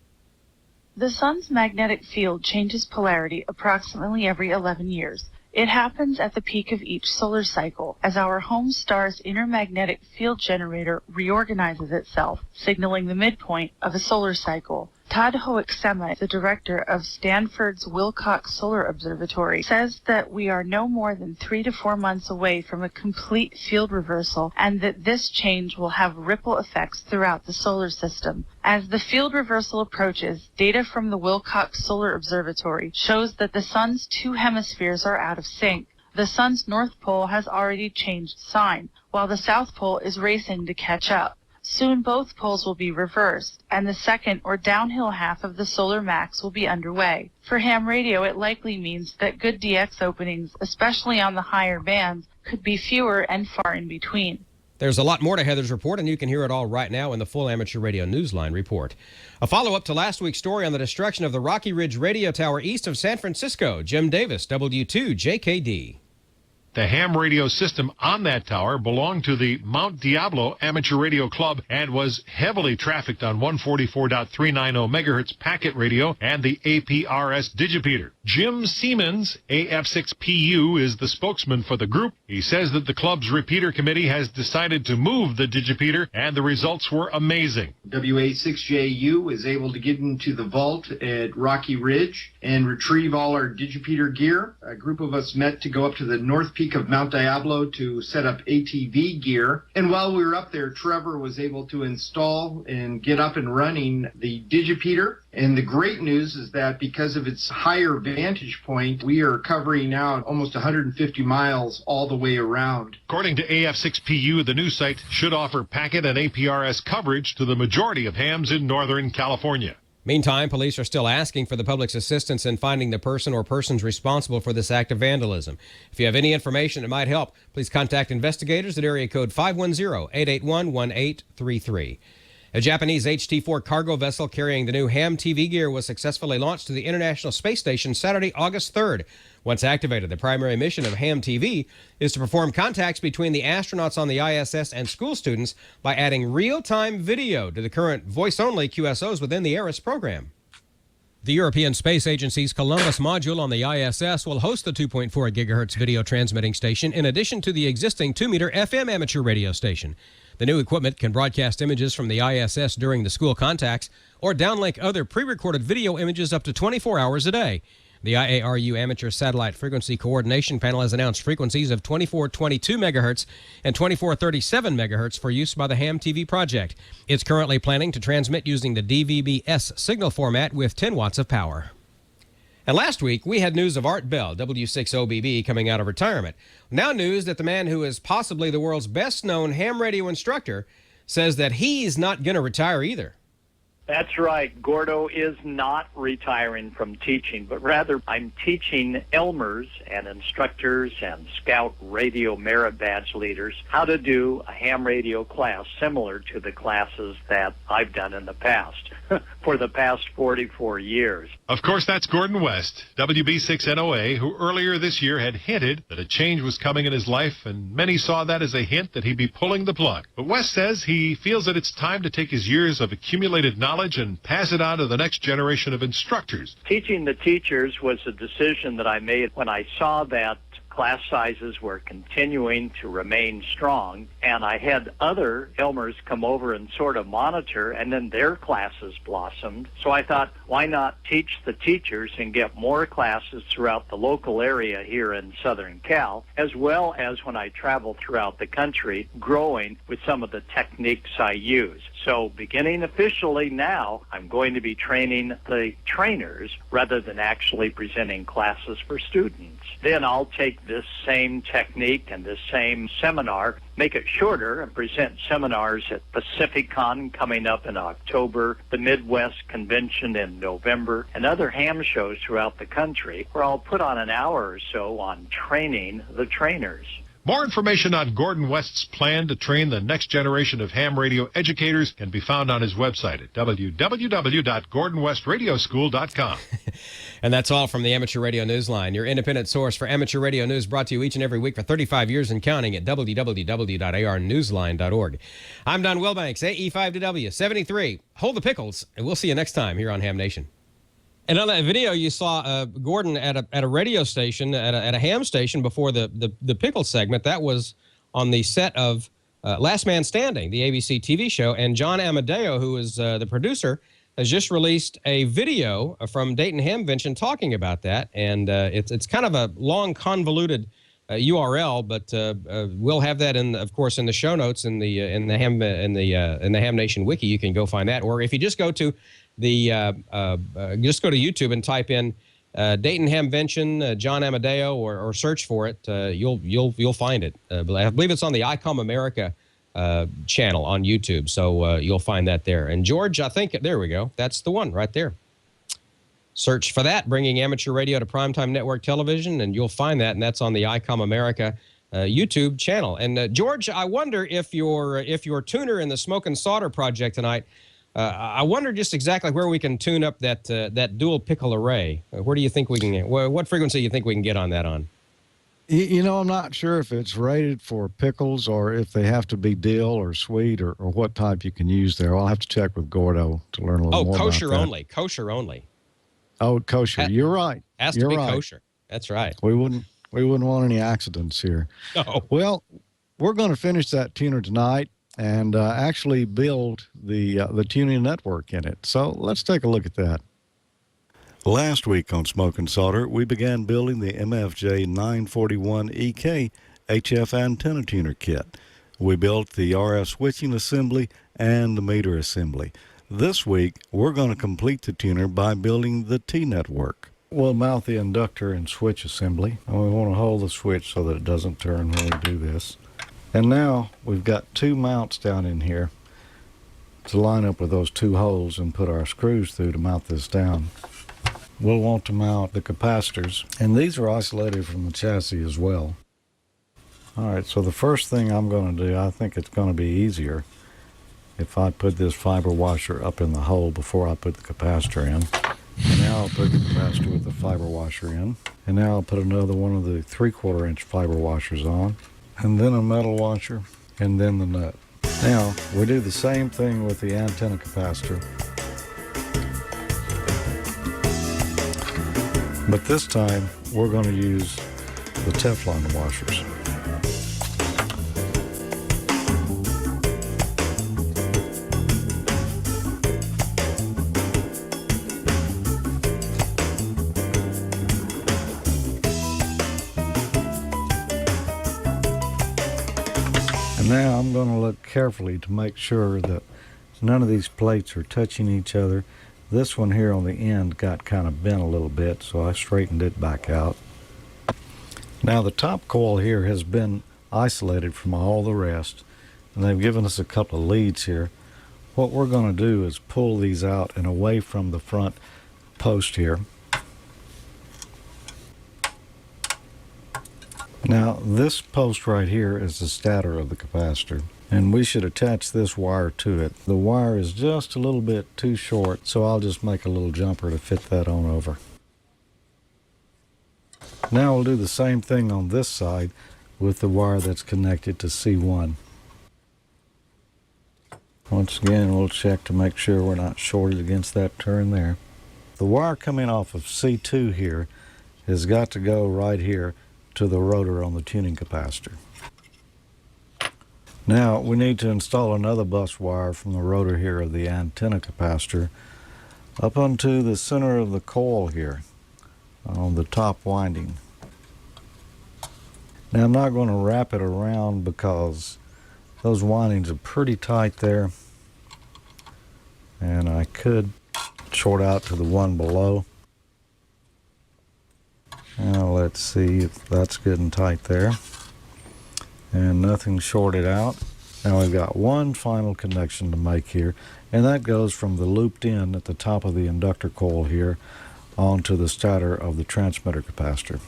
The sun's magnetic field changes polarity approximately every 11 years. It happens at the peak of each solar cycle as our home star's inner magnetic field generator reorganizes itself, signaling the midpoint of a solar cycle. Todd Hoeksema, the director of Stanford's Wilcox Solar Observatory, says that we are no more than 3 to 4 months away from a complete field reversal and that this change will have ripple effects throughout the solar system. As the field reversal approaches, data from the Wilcox Solar Observatory shows that the sun's two hemispheres are out of sync. The sun's north pole has already changed sign, while the south pole is racing to catch up. Soon both poles will be reversed, and the second or downhill half of the solar max will be underway. For ham radio, it likely means that good DX openings, especially on the higher bands, could be fewer and far in between. There's a lot more to Heather's report, and you can hear it all right now in the full Amateur Radio Newsline report. A follow-up to last week's story on the destruction of the Rocky Ridge radio tower east of San Francisco. Jim Davis, W2JKD. The ham radio system on that tower belonged to the Mount Diablo Amateur Radio Club and was heavily trafficked on 144.390 megahertz packet radio and the APRS digipeater. Jim Siemens, AF6PU, is the spokesman for the group. He says that the club's repeater committee has decided to move the digipeater, and the results were amazing. WA6JU is able to get into the vault at Rocky Ridge and retrieve all our digipeater gear. A group of us met to go up to the north peak of Mount Diablo to set up ATV gear. And while we were up there, Trevor was able to install and get up and running the digipeater. And the great news is that because of its higher vantage point, we are covering now almost 150 miles all the way around. According to AF6PU, the new site should offer packet and APRS coverage to the majority of hams in Northern California. Meantime, police are still asking for the public's assistance in finding the person or persons responsible for this act of vandalism. If you have any information that might help, please contact investigators at area code 510-881-1833. A Japanese HT-4 cargo vessel carrying the new ham TV gear was successfully launched to the International Space Station Saturday, August 3rd. Once activated, the primary mission of ham TV is to perform contacts between the astronauts on the ISS and school students by adding real-time video to the current voice-only QSOs within the ARIS program. The European Space Agency's Columbus module on the ISS will host the 2.4 gigahertz video transmitting station in addition to the existing 2-meter FM amateur radio station. The new equipment can broadcast images from the ISS during the school contacts or downlink other pre-recorded video images up to 24 hours a day. The IARU Amateur Satellite Frequency Coordination Panel has announced frequencies of 2422 megahertz and 2437 megahertz for use by the Ham TV project. It's currently planning to transmit using the DVB-S signal format with 10 watts of power. And last week, we had news of Art Bell, W6OBB, coming out of retirement. Now news that the man who is possibly the world's best-known ham radio instructor says that he's not going to retire either. That's right. Gordo is not retiring from teaching, but rather I'm teaching Elmers and instructors and Scout Radio Merit Badge leaders how to do a ham radio class similar to the classes that I've done in the past for the past 44 years. Of course, that's Gordon West, WB6NOA, who earlier this year had hinted that a change was coming in his life, and many saw that as a hint that he'd be pulling the plug. But West says he feels that it's time to take his years of accumulated knowledge and pass it on to the next generation of instructors. Teaching the teachers was a decision that I made when I saw that class sizes were continuing to remain strong, and I had other Elmers come over and sort of monitor, and then their classes blossomed. So I thought, why not teach the teachers and get more classes throughout the local area here in Southern Cal, as well as when I travel throughout the country, growing with some of the techniques I use. So beginning officially now, I'm going to be training the trainers rather than actually presenting classes for students. Then I'll take this same technique and this same seminar, make it shorter, and present seminars at PacificCon coming up in October, the Midwest Convention in November, and other ham shows throughout the country, where I'll put on an hour or so on training the trainers. More information on Gordon West's plan to train the next generation of ham radio educators can be found on his website at www.gordonwestradioschool.com. And that's all from the Amateur Radio Newsline, your independent source for amateur radio news, brought to you each and every week for 35 years and counting at www.arnewsline.org. I'm Don Wilbanks, AE5W 73. Hold the pickles, and we'll see you next time here on Ham Nation. And on that video, you saw Gordon at a radio station, at a ham station before the pickle segment. That was on the set of Last Man Standing, the ABC TV show. And John Amadeo, who is the producer, has just released a video from Dayton Hamvention talking about that. And it's kind of a long, convoluted URL, but we'll have that of course, in the show notes in the Ham Nation wiki. You can go find that, or if you just go to just go to YouTube and type in Dayton Hamvention, John Amadeo, or search for it. You'll find it. I believe it's on the ICOM America channel on YouTube, so you'll find that there. And George, I think there we go. That's the one right there. Search for that, bringing amateur radio to primetime network television, and you'll find that. And that's on the ICOM America YouTube channel. And George, I wonder if your tuner in the Smoke and Solder project tonight. I wonder just exactly where we can tune up that dual pickle array. Where do you think we can? What frequency do you think we can get on that on? You know, I'm not sure if it's rated for pickles or if they have to be dill or sweet or what type you can use there. I'll have to check with Gordo to learn a little more about that. Oh, kosher only. Kosher only. Oh, kosher. You're right. Has to be kosher. That's right. We wouldn't want any accidents here. No. Well, we're going to finish that tuner tonight and actually build the tuning network in it. So let's take a look at that. Last week on Smoke and Solder, we began building the MFJ 941EK HF antenna tuner kit. We built the RF switching assembly and the meter assembly. This week, we're going to complete the tuner by building the T-network. We'll mount the inductor and switch assembly, and we want to hold the switch so that it doesn't turn when we do this. And now we've got two mounts down in here to line up with those two holes and put our screws through to mount this down. We'll want to mount the capacitors, and these are isolated from the chassis as well. All right, so the first thing I'm going to do, I think it's going to be easier if I put this fiber washer up in the hole before I put the capacitor in. And now I'll put the capacitor with the fiber washer in. And now I'll put another one of the 3/4 inch fiber washers on. And then a metal washer, and then the nut. Now, we do the same thing with the antenna capacitor. But this time, we're going to use the Teflon washers. Now I'm going to look carefully to make sure that none of these plates are touching each other. This one here on the end got kind of bent a little bit, so I straightened it back out. Now the top coil here has been isolated from all the rest, and they've given us a couple of leads here. what we're going to do is pull these out and away from the front post here. Now this post right here is the stator of the capacitor, and we should attach this wire to it. The wire is just a little bit too short, so I'll just make a little jumper to fit that on over. Now we'll do the same thing on this side with the wire that's connected to C1. Once again, we'll check to make sure we're not shorted against that turn there. The wire coming off of C2 here has got to go right here to the rotor on the tuning capacitor. Now we need to install another bus wire from the rotor here of the antenna capacitor up onto the center of the coil here on the top winding. Now I'm not going to wrap it around because those windings are pretty tight there, and I could short out to the one below. Now let's see if that's good and tight there, and nothing shorted out. Now we've got one final connection to make here, and that goes from the looped end at the top of the inductor coil here onto the stator of the transmitter capacitor.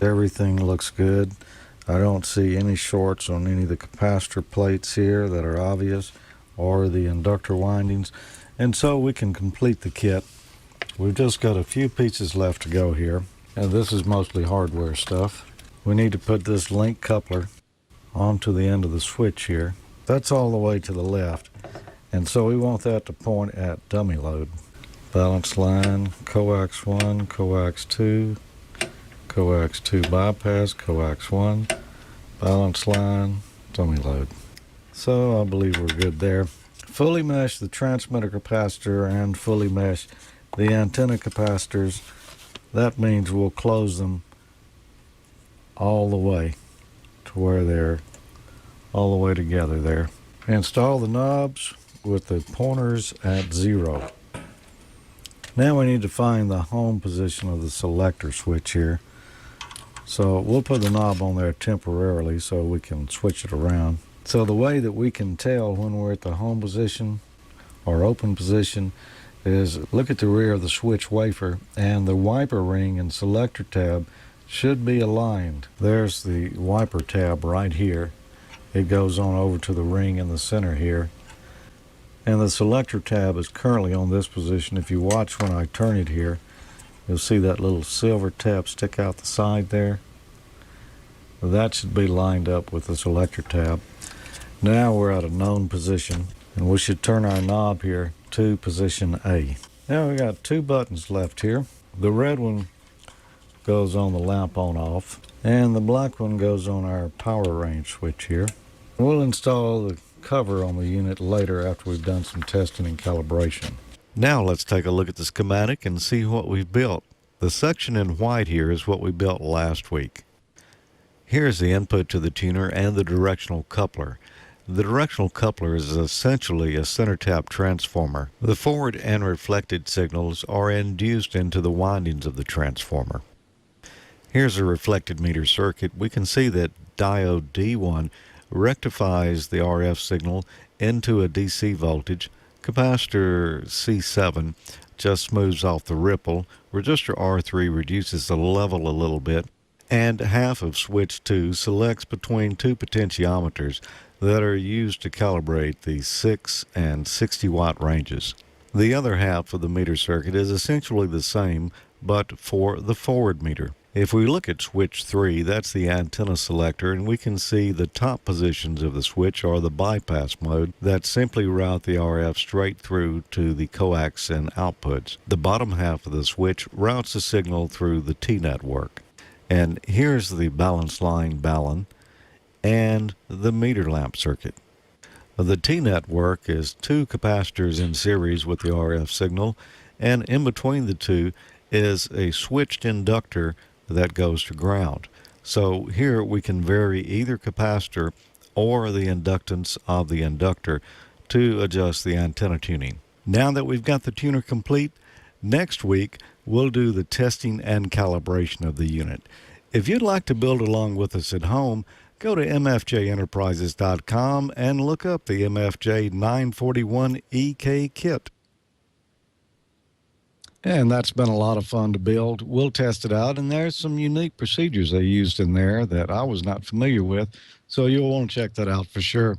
Everything looks good. I don't see any shorts on any of the capacitor plates here that are obvious, or the inductor windings, and so we can complete the kit. We've just got a few pieces left to go here, and this is mostly hardware stuff. We need to put this link coupler onto the end of the switch here. That's all the way to the left, and so we want that to point at dummy load. Balance line, coax 1, coax 2, coax 2 bypass, coax 1, balance line, dummy load. So I believe we're good there. Fully mesh the transmitter capacitor and fully mesh the antenna capacitors. That means we'll close them all the way to where they're all the way together there. Install the knobs with the pointers at 0. Now we need to find the home position of the selector switch here. So we'll put the knob on there temporarily so we can switch it around. So the way that we can tell when we're at the home position or open position is look at the rear of the switch wafer, and the wiper ring and selector tab should be aligned. There's the wiper tab right here. It goes on over to the ring in the center here. And the selector tab is currently on this position. If you watch when I turn it here, you'll see that little silver tab stick out the side there. That should be lined up with the selector tab. Now we're at a known position, and we should turn our knob here to position A. Now we got two buttons left here. The red one goes on the lamp on off, and the black one goes on our power range switch here. We'll install the cover on the unit later after we've done some testing and calibration. Now let's take a look at the schematic and see what we've built. The section in white here is what we built last week. Here's the input to the tuner and the directional coupler. The directional coupler is essentially a center tap transformer. The forward and reflected signals are induced into the windings of the transformer. Here's a reflected meter circuit. We can see that diode D1 rectifies the RF signal into a DC voltage. Capacitor C7 just smooths off the ripple. Resistor R3 reduces the level a little bit. And half of switch 2 selects between two potentiometers that are used to calibrate the 6 and 60 watt ranges. The other half of the meter circuit is essentially the same, but for the forward meter. If we look at switch 3, that's the antenna selector, and we can see the top positions of the switch are the bypass mode that simply route the RF straight through to the coax and outputs. The bottom half of the switch routes the signal through the T network. And here's the balance line balun and the meter lamp circuit. The T network is two capacitors in series with the RF signal, and in between the two is a switched inductor that goes to ground. So here we can vary either capacitor or the inductance of the inductor to adjust the antenna tuning. Now that we've got the tuner complete, next week we'll do the testing and calibration of the unit. If you'd like to build along with us at home, Go to mfjenterprises.com and look up the MFJ 941 EK kit. And that's been a lot of fun to build. We'll test it out, and there's some unique procedures they used in there that I was not familiar with, so you'll want to check that out for sure.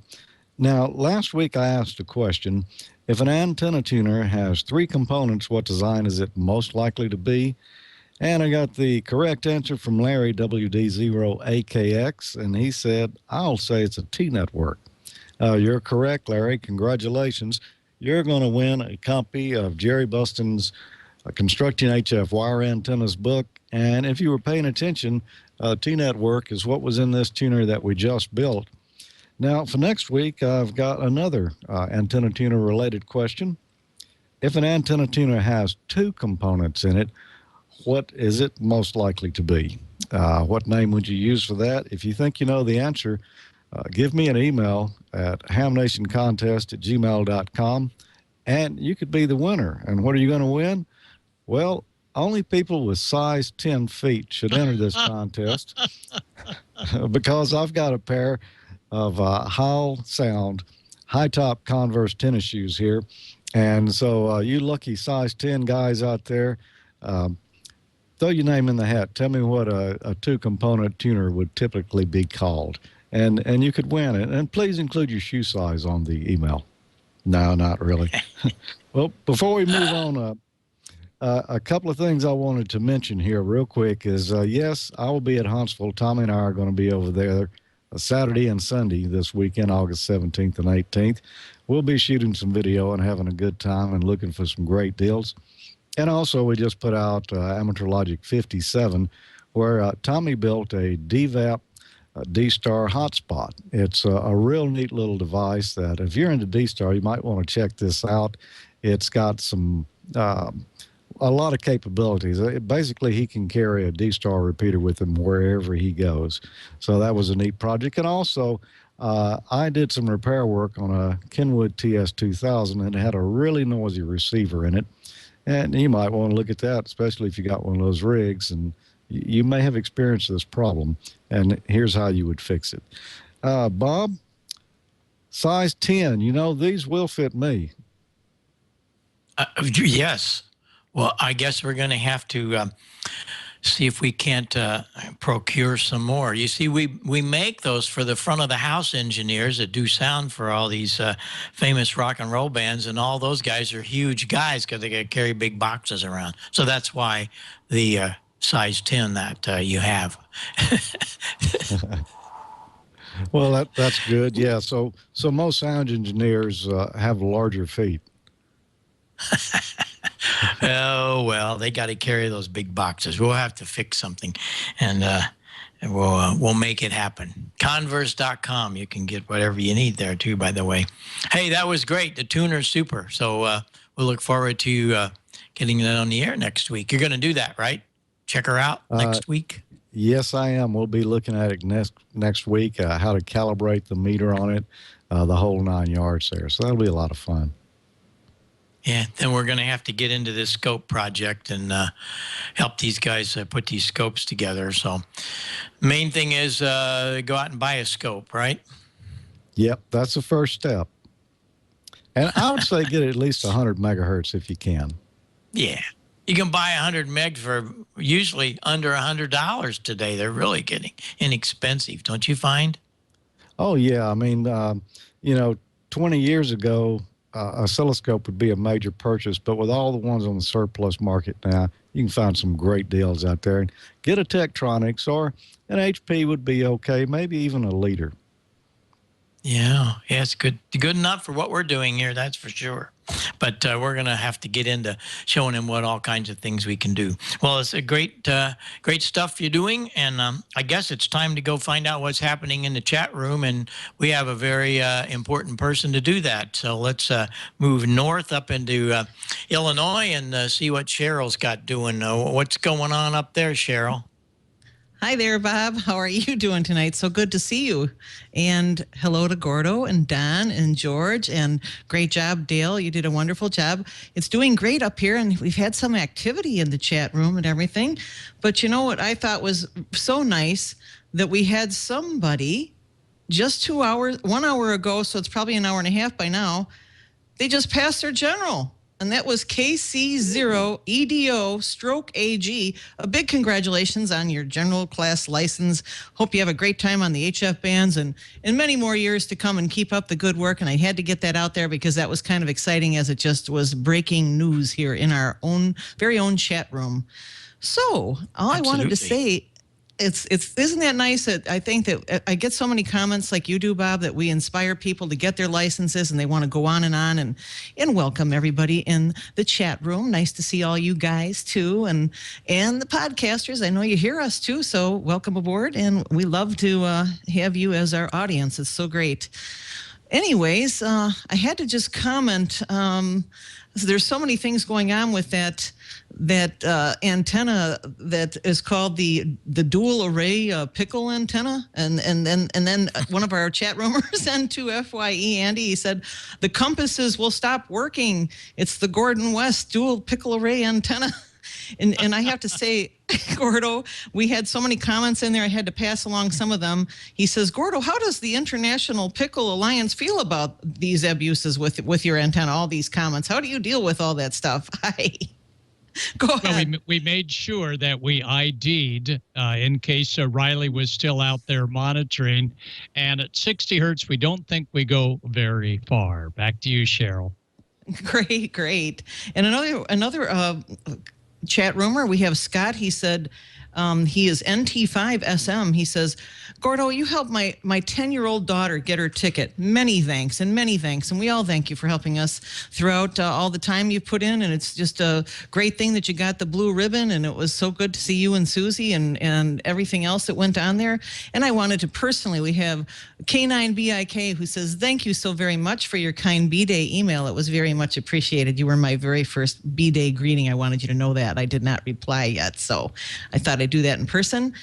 Now, last week I asked a question. If an antenna tuner has 3 components, what design is it most likely to be? And I got the correct answer from Larry WD0AKX, and he said, I'll say it's a T-network. You're correct, Larry. Congratulations. You're going to win a copy of Jerry Buston's Constructing HF Wire Antennas book. And if you were paying attention, T-network is what was in this tuner that we just built. Now, for next week, I've got another antenna tuner related question. If an antenna tuner has 2 components in it, what is it most likely to be? What name would you use for that? If you think you know the answer, give me an email at hamnationcontest@gmail.com, and you could be the winner. And what are you going to win? Well, only people with size 10 feet should enter this contest because I've got a pair of Howell Sound high-top Converse tennis shoes here. And so you lucky size 10 guys out there, throw your name in the hat. Tell me what a 2-component tuner would typically be called. And you could win it. And please include your shoe size on the email. No, not really. Well, before we move on, a couple of things I wanted to mention here real quick is, yes, I will be at Huntsville. Tommy and I are going to be over there Saturday and Sunday this weekend, August 17th and 18th. We'll be shooting some video and having a good time and looking for some great deals. And also, we just put out Amateur Logic 57, where Tommy built a DVAP D-Star hotspot. It's a real neat little device that if you're into D-Star, you might want to check this out. It's got some a lot of capabilities. Basically, he can carry a D-Star repeater with him wherever he goes. So that was a neat project. And also, I did some repair work on a Kenwood TS2000, and it had a really noisy receiver in it. And you might want to look at that, especially if you got one of those rigs, and you may have experienced this problem. And here's how you would fix it. Bob, size 10, these will fit me. Yes. Well, I guess we're going to have to see if we can't procure some more. You see, we make those for the front of the house engineers that do sound for all these famous rock and roll bands, and all those guys are huge guys because they got to carry big boxes around. So that's why the size 10 that you have. Well, that's good. Yeah. So most sound engineers have larger feet. Oh, well, they got to carry those big boxes. We'll have to fix something, and we'll make it happen. Converse.com. You can get whatever you need there, too, by the way. Hey, that was great. The tuner's super. So we'll look forward to getting that on the air next week. You're going to do that, right? Check her out next week? Yes, I am. We'll be looking at it next week, how to calibrate the meter on it, the whole 9 yards there. So that'll be a lot of fun. Yeah, then we're going to have to get into this scope project and help these guys put these scopes together. So main thing is go out and buy a scope, right? Yep, that's the first step. And I would say get at least 100 megahertz if you can. Yeah. You can buy 100 meg for usually under $100 today. They're really getting inexpensive, don't you find? Oh, yeah. I mean, 20 years ago, oscilloscope would be a major purchase, but with all the ones on the surplus market now, you can find some great deals out there. And get a Tektronix, or an HP would be okay, maybe even a Leader. Yeah, it's good enough for what we're doing here, that's for sure. But we're going to have to get into showing him what all kinds of things we can do. Well, it's a great stuff you're doing, and I guess it's time to go find out what's happening in the chat room, and we have a very important person to do that. So let's move north up into Illinois and see what Cheryl's got doing. What's going on up there, Cheryl? Hi there, Bob. How are you doing tonight? So good to see you. And hello to Gordo and Don and George, and great job, Dale. You did a wonderful job. It's doing great up here, and we've had some activity in the chat room and everything. But you know what I thought was so nice? that we had somebody just 1 hour ago, so it's probably an hour and a half by now, they just passed their general. And that was KC0EDO/AG. A big congratulations on your general class license. Hope you have a great time on the HF bands and many more years to come, and keep up the good work. And I had to get that out there because that was kind of exciting, as it just was breaking news here in our own very own chat room. So all I wanted to say, isn't that nice that I think that I get so many comments like you do, Bob, that we inspire people to get their licenses and they want to go on and welcome everybody in the chat room. Nice to see all you guys too, and the podcasters. I know you hear us too, so welcome aboard, and we love to have you as our audience. It's so great. Anyways, I had to just comment. There's so many things going on with that antenna that is called the dual array pickle antenna, and then one of our chat roomers, N2FYE Andy, he said the compasses will stop working. It's the Gordon West dual pickle array antenna. And I have to say, Gordo, we had so many comments in there, I had to pass along some of them. He says, Gordo, how does the International Pickle Alliance feel about these abuses with your antenna, all these comments? How do you deal with all that stuff? Go ahead. Well, we made sure that we ID'd in case Riley was still out there monitoring. And at 60 hertz, we don't think we go very far. Back to you, Cheryl. Great. And another chat roomer, we have Scott. He said he is NT5SM. He says, Gordo, you helped my 10-year-old daughter get her ticket. Many thanks. And we all thank you for helping us throughout all the time you put in. And it's just a great thing that you got the blue ribbon. And it was so good to see you and Susie and everything else that went on there. And I wanted to personally, we have K9BIK who says, thank you so very much for your kind B-Day email. It was very much appreciated. You were my very first B-Day greeting. I wanted you to know that. I did not reply yet, so I thought I'd do that in person.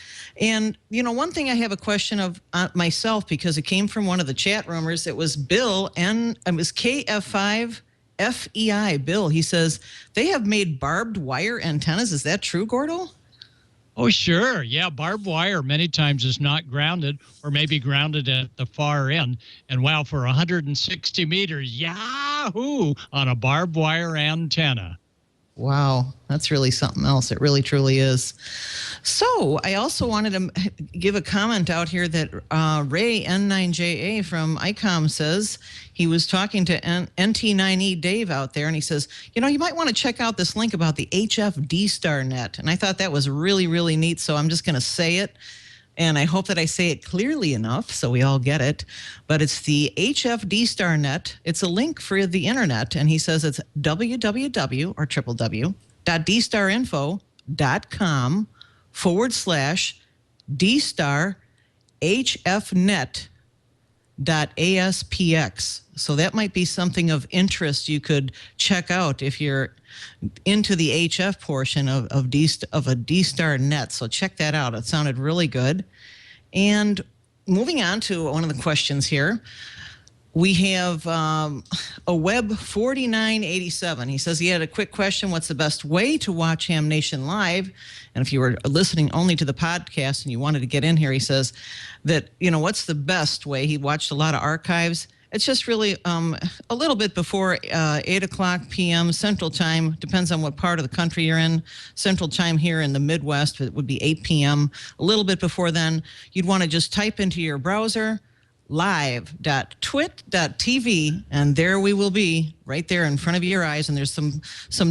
And, one thing I have a question of myself, because it came from one of the chat roomers. It was Bill, and it was KF5FEI. Bill, he says, they have made barbed wire antennas. Is that true, Gordo? Oh, sure. Yeah, barbed wire many times is not grounded, or maybe grounded at the far end. And wow, for 160 meters, yahoo, on a barbed wire antenna. Wow, that's really something else. It really, truly is. So I also wanted to give a comment out here that Ray N9JA from ICOM says he was talking to NT9E Dave out there, and he says, you might want to check out this link about the HF D-Star net. And I thought that was really, really neat, so I'm just going to say it. And I hope that I say it clearly enough so we all get it. But it's the HF D-Star net. It's a link for the internet. And he says it's www.dstarinfo.com/D-Star HFnet.ASPX. So that might be something of interest you could check out if you're into the HF portion of a D-Star net. So check that out. It sounded really good. And moving on to one of the questions here, we have a Web 4987. He says he had a quick question. What's the best way to watch Ham Nation live? And if you were listening only to the podcast and you wanted to get in here, he says that, what's the best way? He watched a lot of archives. It's just really a little bit before 8 o'clock p.m. Central Time. Depends on what part of the country you're in. Central Time here in the Midwest, it would be 8 p.m. A little bit before then, you'd want to just type into your browser live.twit.tv, and there we will be right there in front of your eyes. And there's some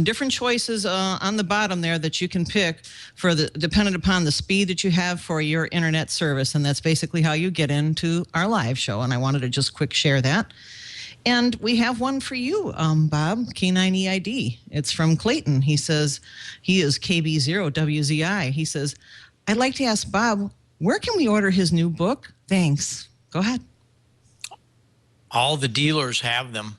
different choices on the bottom there that you can pick for dependent upon the speed that you have for your internet service. And that's basically how you get into our live show. And I wanted to just quick share that. And we have one for you, Bob, K9EID. It's from Clayton. He says he is KB0WZI. He says, I'd like to ask Bob, where can we order his new book? Thanks. Go ahead. All the dealers have them.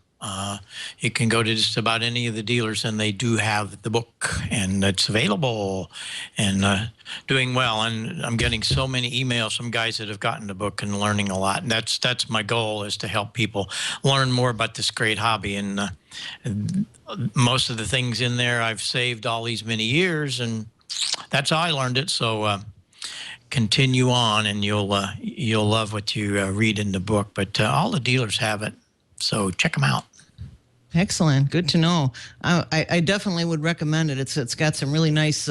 You can go to just about any of the dealers, and they do have the book, and it's available and doing well. And I'm getting so many emails from guys that have gotten the book and learning a lot. And that's my goal, is to help people learn more about this great hobby. And most of the things in there I've saved all these many years, and that's how I learned it. So continue on, and you'll love what you read in the book. But all the dealers have it, so check them out. Excellent. Good to know. I definitely would recommend it. It's got some really nice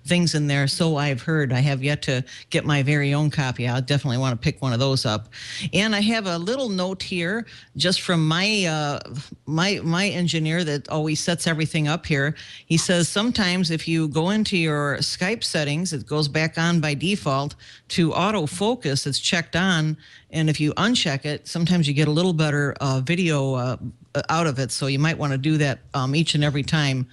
things in there. So I've heard. I have yet to get my very own copy. I definitely want to pick one of those up. And I have a little note here just from my my engineer that always sets everything up here. He says sometimes if you go into your Skype settings, it goes back on by default to autofocus. It's checked on. And if you uncheck it, sometimes you get a little better video out of it. So you might want to do that each and every time.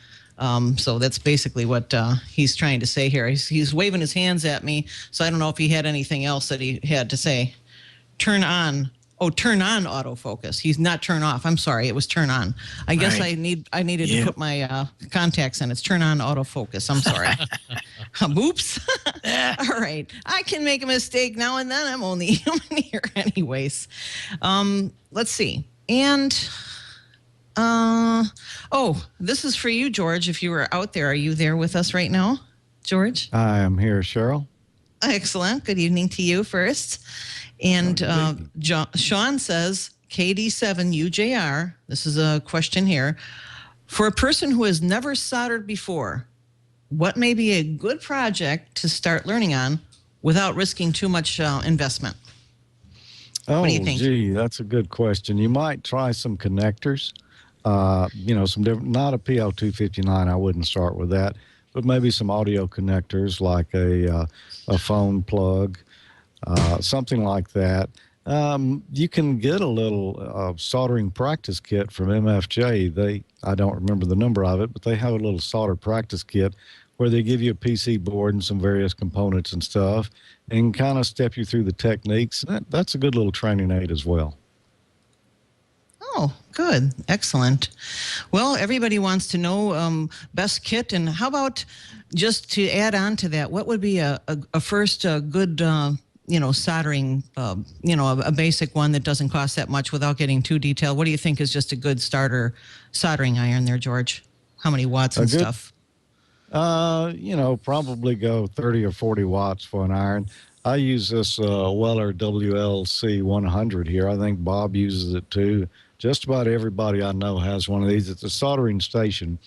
So that's basically what he's trying to say here. He's waving his hands at me, so I don't know if he had anything else that he had to say. Turn on autofocus. He's not turn off. I'm sorry, it was turn on. I guess I needed to put my contacts in. It's turn on autofocus. I'm sorry. Oops. All right. I can make a mistake now and then. I'm only human here anyways. Let's see. And this is for you, George. If you were out there, are you there with us right now, George? I am here, Cheryl. Excellent. Good evening to you first. And Sean says, KD7UJR, this is a question here. For a person who has never soldered before, what may be a good project to start learning on without risking too much investment? Oh, what do you think? Gee, that's a good question. You might try some connectors. Some different, not a PL259, I wouldn't start with that, but maybe some audio connectors like a phone plug, something like that. You can get a little soldering practice kit from MFJ. I don't remember the number of it, but they have a little solder practice kit where they give you a PC board and some various components and stuff and kind of step you through the techniques. That's a good little training aid as well. Oh, good. Excellent. Well, everybody wants to know best kit. And how about just to add on to that, what would be a first good, soldering, a basic one that doesn't cost that much without getting too detailed? What do you think is just a good starter soldering iron there, George? How many watts and stuff? Probably go 30 or 40 watts for an iron. I use this Weller WLC 100 here. I think Bob uses it too. Just about everybody I know has one of these. It's a soldering station,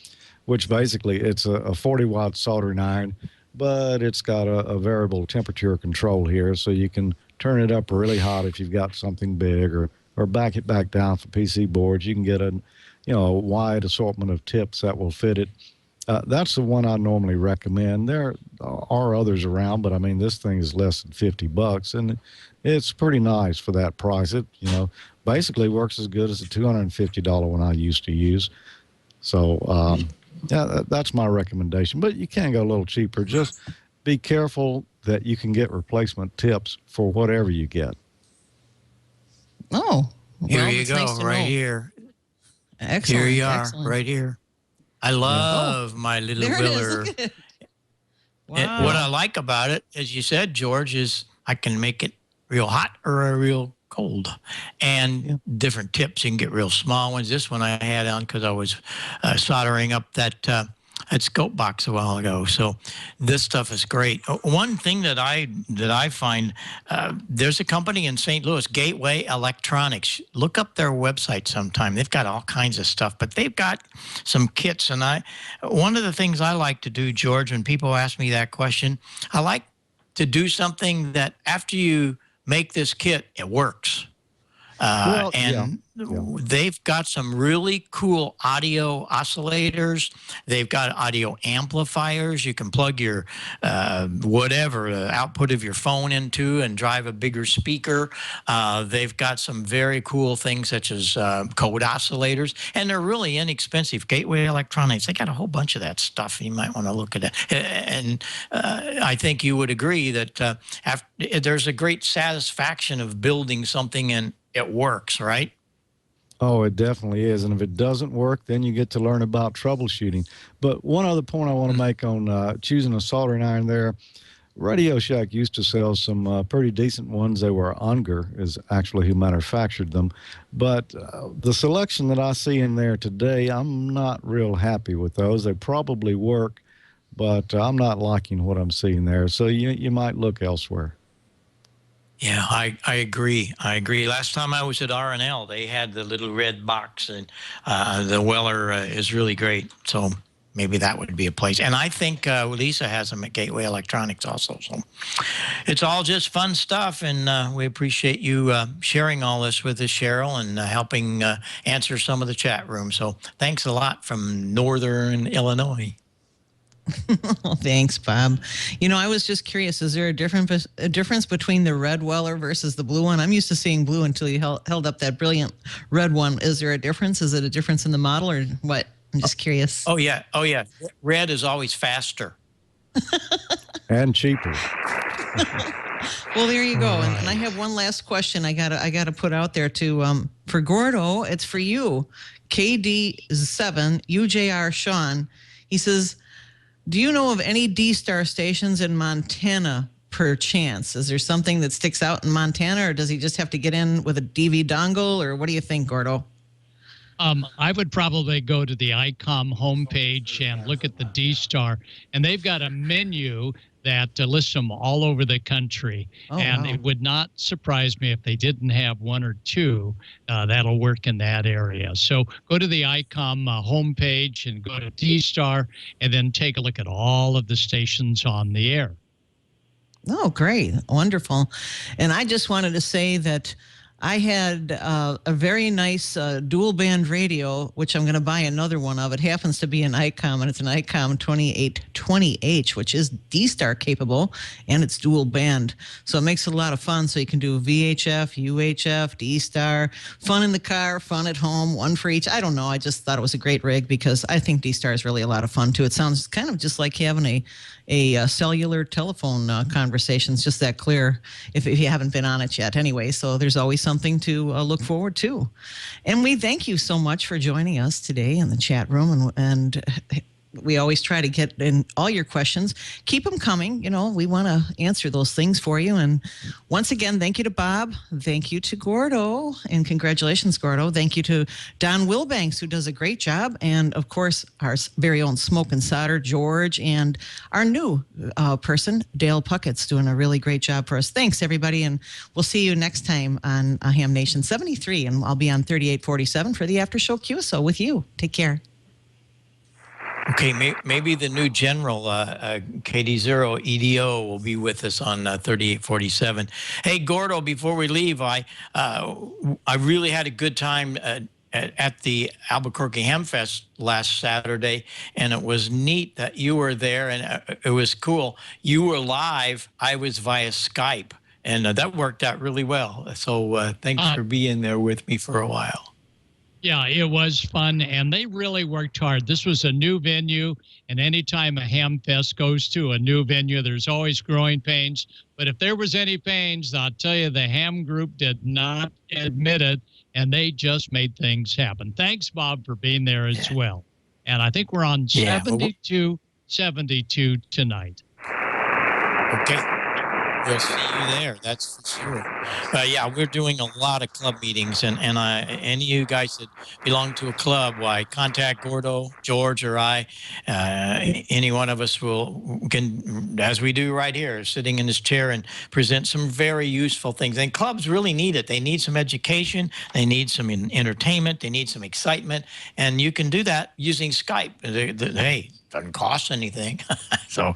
which basically it's a 40-watt soldering iron, but it's got a variable temperature control here, so you can turn it up really hot if you've got something big, or back it back down for PC boards. You can get a wide assortment of tips that will fit it. That's the one I normally recommend. There are others around, but I mean, this thing is less than $50, and it's pretty nice for that price. It, basically works as good as the $250 one I used to use. So, that's my recommendation. But you can go a little cheaper. Just be careful that you can get replacement tips for whatever you get. Oh, here you go, right here. Excellent. Here you are, excellent. right here. I love my little There Willer. it is. Look at it. And what I like about it, as you said, George, is I can make it real hot or real cold, and different tips. You can get real small ones. This one I had on because I was soldering up that scope box a while ago. So this stuff is great. One thing that I find, there's a company in St. Louis, Gateway Electronics. Look up their website sometime. They've got all kinds of stuff, but they've got some kits. And one of the things I like to do, George, when people ask me that question, I like to do something that after you make this kit, it works. They've got some really cool audio oscillators. They've got audio amplifiers. You can plug your the output of your phone into and drive a bigger speaker. They've got some very cool things such as code oscillators, and they're really inexpensive. Gateway Electronics, they got a whole bunch of that stuff. You might want to look at it. And I think you would agree that there's a great satisfaction of building something and it works, right? Oh, it definitely is. And if it doesn't work, then you get to learn about troubleshooting. But one other point I want to make on choosing a soldering iron there, Radio Shack used to sell some pretty decent ones. They were Unger, is actually who manufactured them. But the selection that I see in there today, I'm not real happy with those. They probably work, but I'm not liking what I'm seeing there. So you might look elsewhere. Yeah, I agree. I agree. Last time I was at R&L, they had the little red box, and the Weller is really great. So maybe that would be a place. And I think Lisa has them at Gateway Electronics also. So it's all just fun stuff, and we appreciate you sharing all this with us, Cheryl, and helping answer some of the chat room. So thanks a lot from Northern Illinois. Oh, thanks, Bob. You know, I was just curious, is there a difference between the red Weller versus the blue one? I'm used to seeing blue until you held up that brilliant red one. Is there a difference? Is it a difference in the model or what? I'm just curious. Oh, yeah. Oh, yeah. Red is always faster. And cheaper. Well, there you go. And I have one last question I gotta put out there to for Gordo. It's for you. KD7 UJR Sean. He says, do you know of any D-Star stations in Montana per chance? Is there something that sticks out in Montana, or does he just have to get in with a DV dongle, or what do you think, Gordo? I would probably go to the ICOM homepage and look at the D-Star, and they've got a menu that lists them all over the country. Oh, and wow. it would not surprise me if they didn't have one or two that'll work in that area. So go to the ICOM homepage and go to D-Star, and then take a look at all of the stations on the air. Oh, great. Wonderful. And I just wanted to say that I had a very nice dual band radio, which I'm going to buy another one of. It happens to be an ICOM, and it's an ICOM 2820H, which is D-Star capable, and it's dual band. So it makes it a lot of fun. So you can do VHF, UHF, D-Star, fun in the car, fun at home, one for each. I don't know. I just thought it was a great rig because I think D-Star is really a lot of fun, too. It sounds kind of just like having a cellular telephone conversation. It's just that clear if you haven't been on it yet. Anyway, so there's always something to look forward to. And we thank you so much for joining us today in the chat room. And we always try to get in all your questions. Keep them coming. You know, we want to answer those things for you. And once again, thank you to Bob. Thank you to Gordo. And congratulations, Gordo. Thank you to Don Wilbanks, who does a great job. And, of course, our very own Smoke and Solder, George, and our new person, Dale Puckett's doing a really great job for us. Thanks, everybody. And we'll see you next time on Ham Nation 73. And I'll be on 3847 for the After Show QSO with you. Take care. Okay, maybe the new general, KD0 EDO, will be with us on 3847. Hey, Gordo, before we leave, I really had a good time at the Albuquerque Ham Fest last Saturday, and it was neat that you were there, and it was cool. You were live. I was via Skype, and that worked out really well. So thanks for being there with me for a while. Yeah, it was fun, and they really worked hard. This was a new venue, and anytime a Ham Fest goes to a new venue, there's always growing pains. But if there was any pains, I'll tell you, the Ham group did not admit it, and they just made things happen. Thanks, Bob, for being there as well. And I think we're on 72 tonight. Okay. We'll see you there. That's for sure. Yeah, we're doing a lot of club meetings, and any of you guys that belong to a club, why contact Gordo, George, or I. Any one of us can, as we do right here, sitting in this chair and present some very useful things. And clubs really need it. They need some education. They need some entertainment. They need some excitement, and you can do that using Skype. Hey, doesn't cost anything. So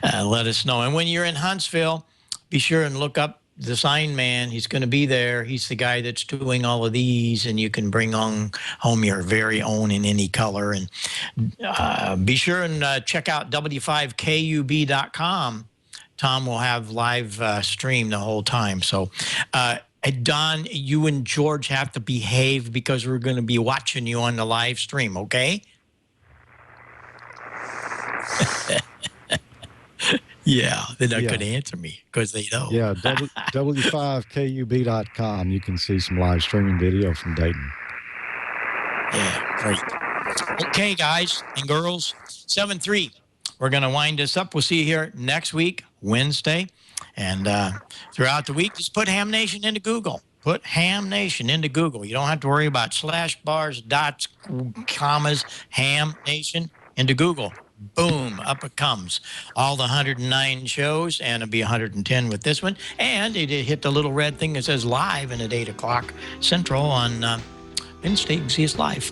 let us know. And when you're in Huntsville, be sure and look up the sign man. He's going to be there. He's the guy that's doing all of these, and you can bring home your very own in any color. And be sure and check out W5KUB.com. Tom will have live stream the whole time. So, Don, you and George have to behave because we're going to be watching you on the live stream, okay? Yeah, they're not going to answer me because they know. Yeah, W5KUB.com. You can see some live streaming video from Dayton. Yeah, great. Okay, guys and girls, 7-3. We're going to wind this up. We'll see you here next week, Wednesday. And throughout the week, just put Ham Nation into Google. Put Ham Nation into Google. You don't have to worry about slash bars, dots, commas, Ham Nation into Google. Boom, up it comes. All the 109 shows, and it'll be 110 with this one. And it hit the little red thing that says live and at 8 o'clock Central on Wednesday. You can see us live.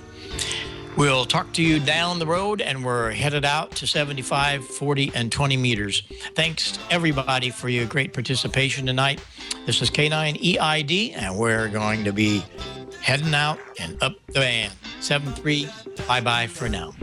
We'll talk to you down the road, and we're headed out to 75, 40, and 20 meters. Thanks, everybody, for your great participation tonight. This is K9EID, and we're going to be heading out and up the band. 7-3, bye-bye for now.